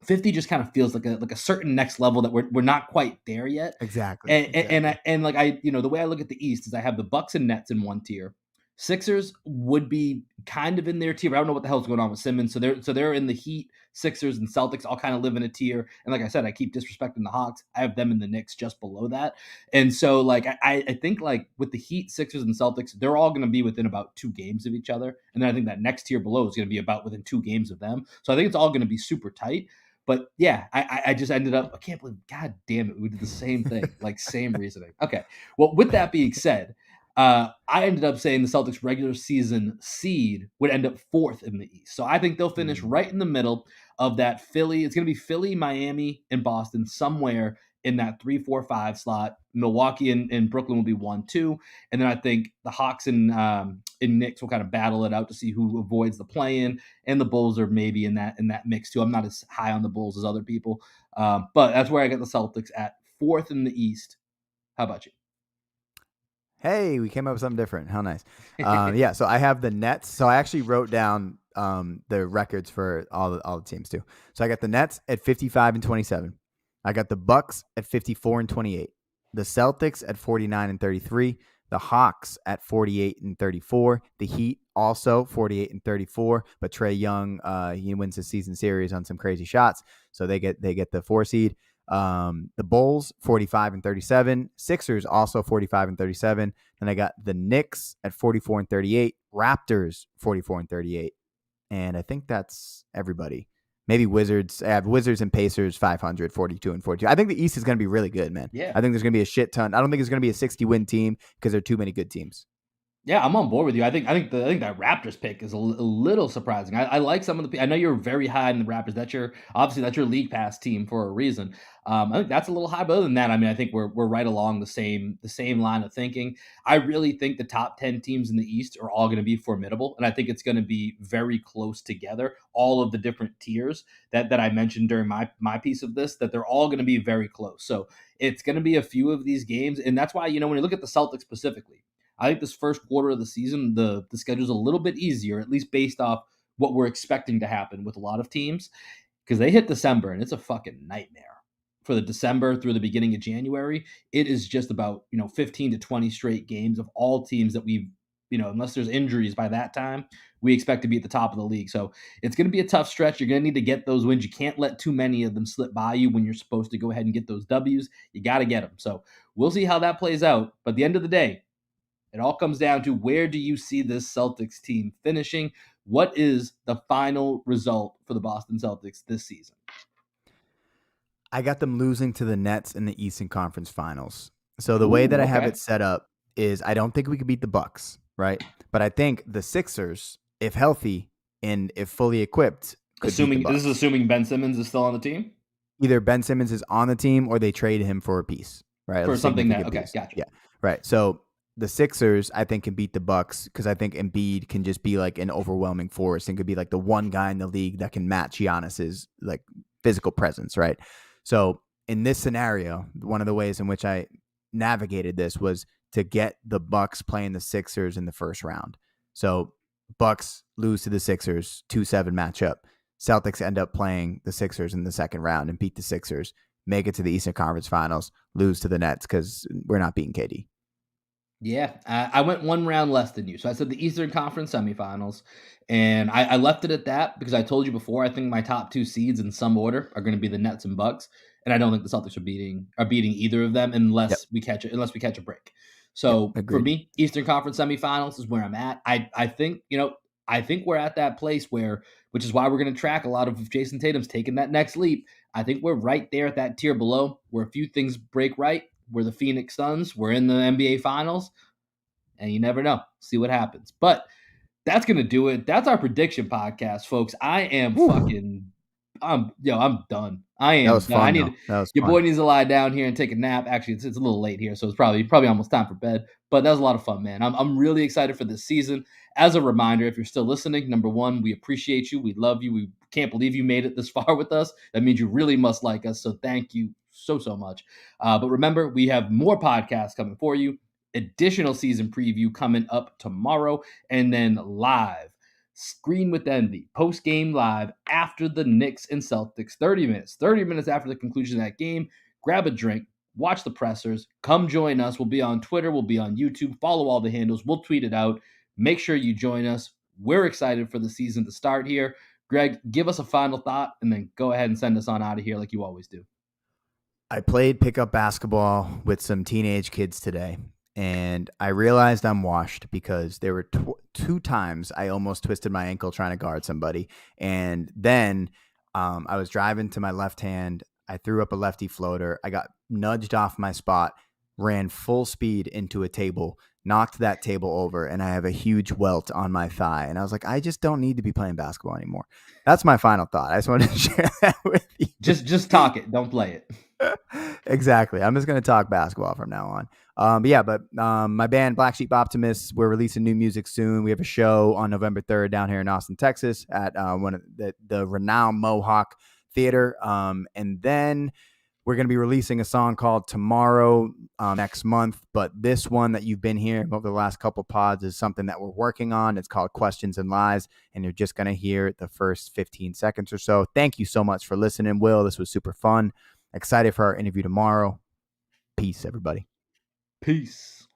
[SPEAKER 1] 50 just kind of feels like a certain next level that we're not quite there yet.
[SPEAKER 2] Exactly.
[SPEAKER 1] And the way I look at the East is I have the Bucks and Nets in one tier. Sixers would be kind of in their tier. I don't know what the hell's going on with Simmons. So they're in the Heat, Sixers, and Celtics all kind of live in a tier. And like I said, I keep disrespecting the Hawks. I have them in the Knicks just below that. And so I think with the Heat, Sixers, and Celtics, they're all going to be within about 2 games of each other. And then I think that next tier below is going to be about within 2 games of them. So I think it's all going to be super tight. But yeah, I just ended up, I can't believe, God damn it, we did the same thing, same reasoning. Okay, well, with that being said, I ended up saying the Celtics regular season seed would end up 4th in the East. So I think they'll finish right in the middle of that Philly. It's going to be Philly, Miami, and Boston somewhere in that 3, 4, 5 slot. Milwaukee and Brooklyn will be 1, 2. And then I think the Hawks and Knicks will kind of battle it out to see who avoids the play-in. And the Bulls are maybe in that mix too. I'm not as high on the Bulls as other people. But that's where I got the Celtics at 4th in the East. How about you?
[SPEAKER 2] Hey, we came up with something different. How nice. Yeah, so I have the Nets. So I actually wrote down the records for all the teams too. So I got the Nets at 55-27. I got the Bucks at 54-28. The Celtics at 49-33. The Hawks at 48-34. The Heat also 48-34. But Trae Young, he wins the season series on some crazy shots, so they get the 4 seed. The Bulls 45-37. Sixers also 45-37. Then I got the Knicks at 44-38. Raptors 44-38. And I think that's everybody. Maybe Wizards. I have Wizards and Pacers 500, 42-42. I think the East is going to be really good, man.
[SPEAKER 1] Yeah.
[SPEAKER 2] I think there's going to be a shit ton. I don't think it's going to be a 60-win team because there are too many good teams.
[SPEAKER 1] Yeah, I'm on board with you. I think that Raptors pick is a little surprising. I like some of the. I know you're very high in the Raptors. That's your league pass team for a reason. I think that's a little high, but other than that, I mean, I think we're right along the same line of thinking. I really think the top 10 teams in the East are all going to be formidable, and I think it's going to be very close together. All of the different tiers that I mentioned during my piece of this, that they're all going to be very close. So it's going to be a few of these games, and that's why when you look at the Celtics specifically. I think this first quarter of the season, the schedule's a little bit easier, at least based off what we're expecting to happen with a lot of teams, because they hit December and it's a fucking nightmare. For the December through the beginning of January, it is just about 15 to 20 straight games of all teams that we've unless there's injuries by that time, we expect to be at the top of the league. So it's going to be a tough stretch. You're going to need to get those wins. You can't let too many of them slip by you when you're supposed to go ahead and get those W's. You got to get them. So we'll see how that plays out. But at the end of the day, it all comes down to where do you see this Celtics team finishing? What is the final result for the Boston Celtics this season?
[SPEAKER 2] I got them losing to the Nets in the Eastern Conference Finals. So the way that I have it set up is I don't think we could beat the Bucks, right? But I think the Sixers, if healthy and if fully equipped, could beat the Bucks.
[SPEAKER 1] This is assuming Ben Simmons is still on the team?
[SPEAKER 2] Either Ben Simmons is on the team or they trade him for a piece, right?
[SPEAKER 1] For something that, okay, gotcha.
[SPEAKER 2] Yeah, right. So the Sixers, I think, can beat the Bucks because I think Embiid can just be like an overwhelming force and could be like the one guy in the league that can match Giannis's like physical presence, right? So in this scenario, one of the ways in which I navigated this was to get the Bucks playing the Sixers in the first round. So Bucks lose to the Sixers, 2-7 matchup. Celtics end up playing the Sixers in the second round and beat the Sixers, make it to the Eastern Conference Finals, lose to the Nets because we're not beating KD.
[SPEAKER 1] Yeah, I went one round less than you. So I said the Eastern Conference Semifinals, and I left it at that because I told you before, I think my top 2 seeds in some order are going to be the Nets and Bucks, and I don't think the Celtics are beating either of them unless we catch a break. So for me, Eastern Conference Semifinals is where I'm at. I think we're at that place where which is why we're going to track a lot of Jayson Tatum's taking that next leap. I think we're right there at that tier below where a few things break right. We're the Phoenix Suns. We're in the NBA Finals, and you never know. See what happens. But that's going to do it. That's our prediction podcast, folks. I am I'm done. I
[SPEAKER 2] That
[SPEAKER 1] am
[SPEAKER 2] was
[SPEAKER 1] done. I
[SPEAKER 2] fun,
[SPEAKER 1] need
[SPEAKER 2] though. That was
[SPEAKER 1] your boy
[SPEAKER 2] fun.
[SPEAKER 1] needs to lie down here and take a nap. Actually, it's a little late here, so it's probably almost time for bed. But that was a lot of fun, man. I'm really excited for this season. As a reminder, if you're still listening, number one, we appreciate you. We love you. We can't believe you made it this far with us. That means you really must like us. So thank you so much. But remember, we have more podcasts coming for you. Additional season preview coming up tomorrow, and then live Screen with Envy post game live after the Knicks and Celtics. 30 minutes after the conclusion of that game. Grab a drink, watch the pressers, come join us. We'll be on Twitter, we'll be on YouTube. Follow all the handles, we'll tweet it out. Make sure you join us. We're excited for the season to start here. Greg, give us a final thought and then go ahead and send us on out of here like you always do.
[SPEAKER 2] I played pickup basketball with some teenage kids today, and I realized I'm washed because there were two times I almost twisted my ankle trying to guard somebody. And then I was driving to my left hand. I threw up a lefty floater. I got nudged off my spot, ran full speed into a table, knocked that table over, and I have a huge welt on my thigh. And I was like, I just don't need to be playing basketball anymore. That's my final thought. I just wanted to share that with you.
[SPEAKER 1] Just talk it. Don't play it.
[SPEAKER 2] Exactly. I'm just going to talk basketball from now on. But my band Black Sheep Optimists, we're releasing new music soon. We have a show on November 3rd down here in Austin, Texas at one of the renowned Mohawk Theater. And then we're going to be releasing a song called Tomorrow next month. But this one that you've been hearing over the last couple pods is something that we're working on. It's called Questions and Lies. And you're just going to hear the first 15 seconds or so. Thank you so much for listening, Will. This was super fun. Excited for our interview tomorrow. Peace, everybody.
[SPEAKER 1] Peace.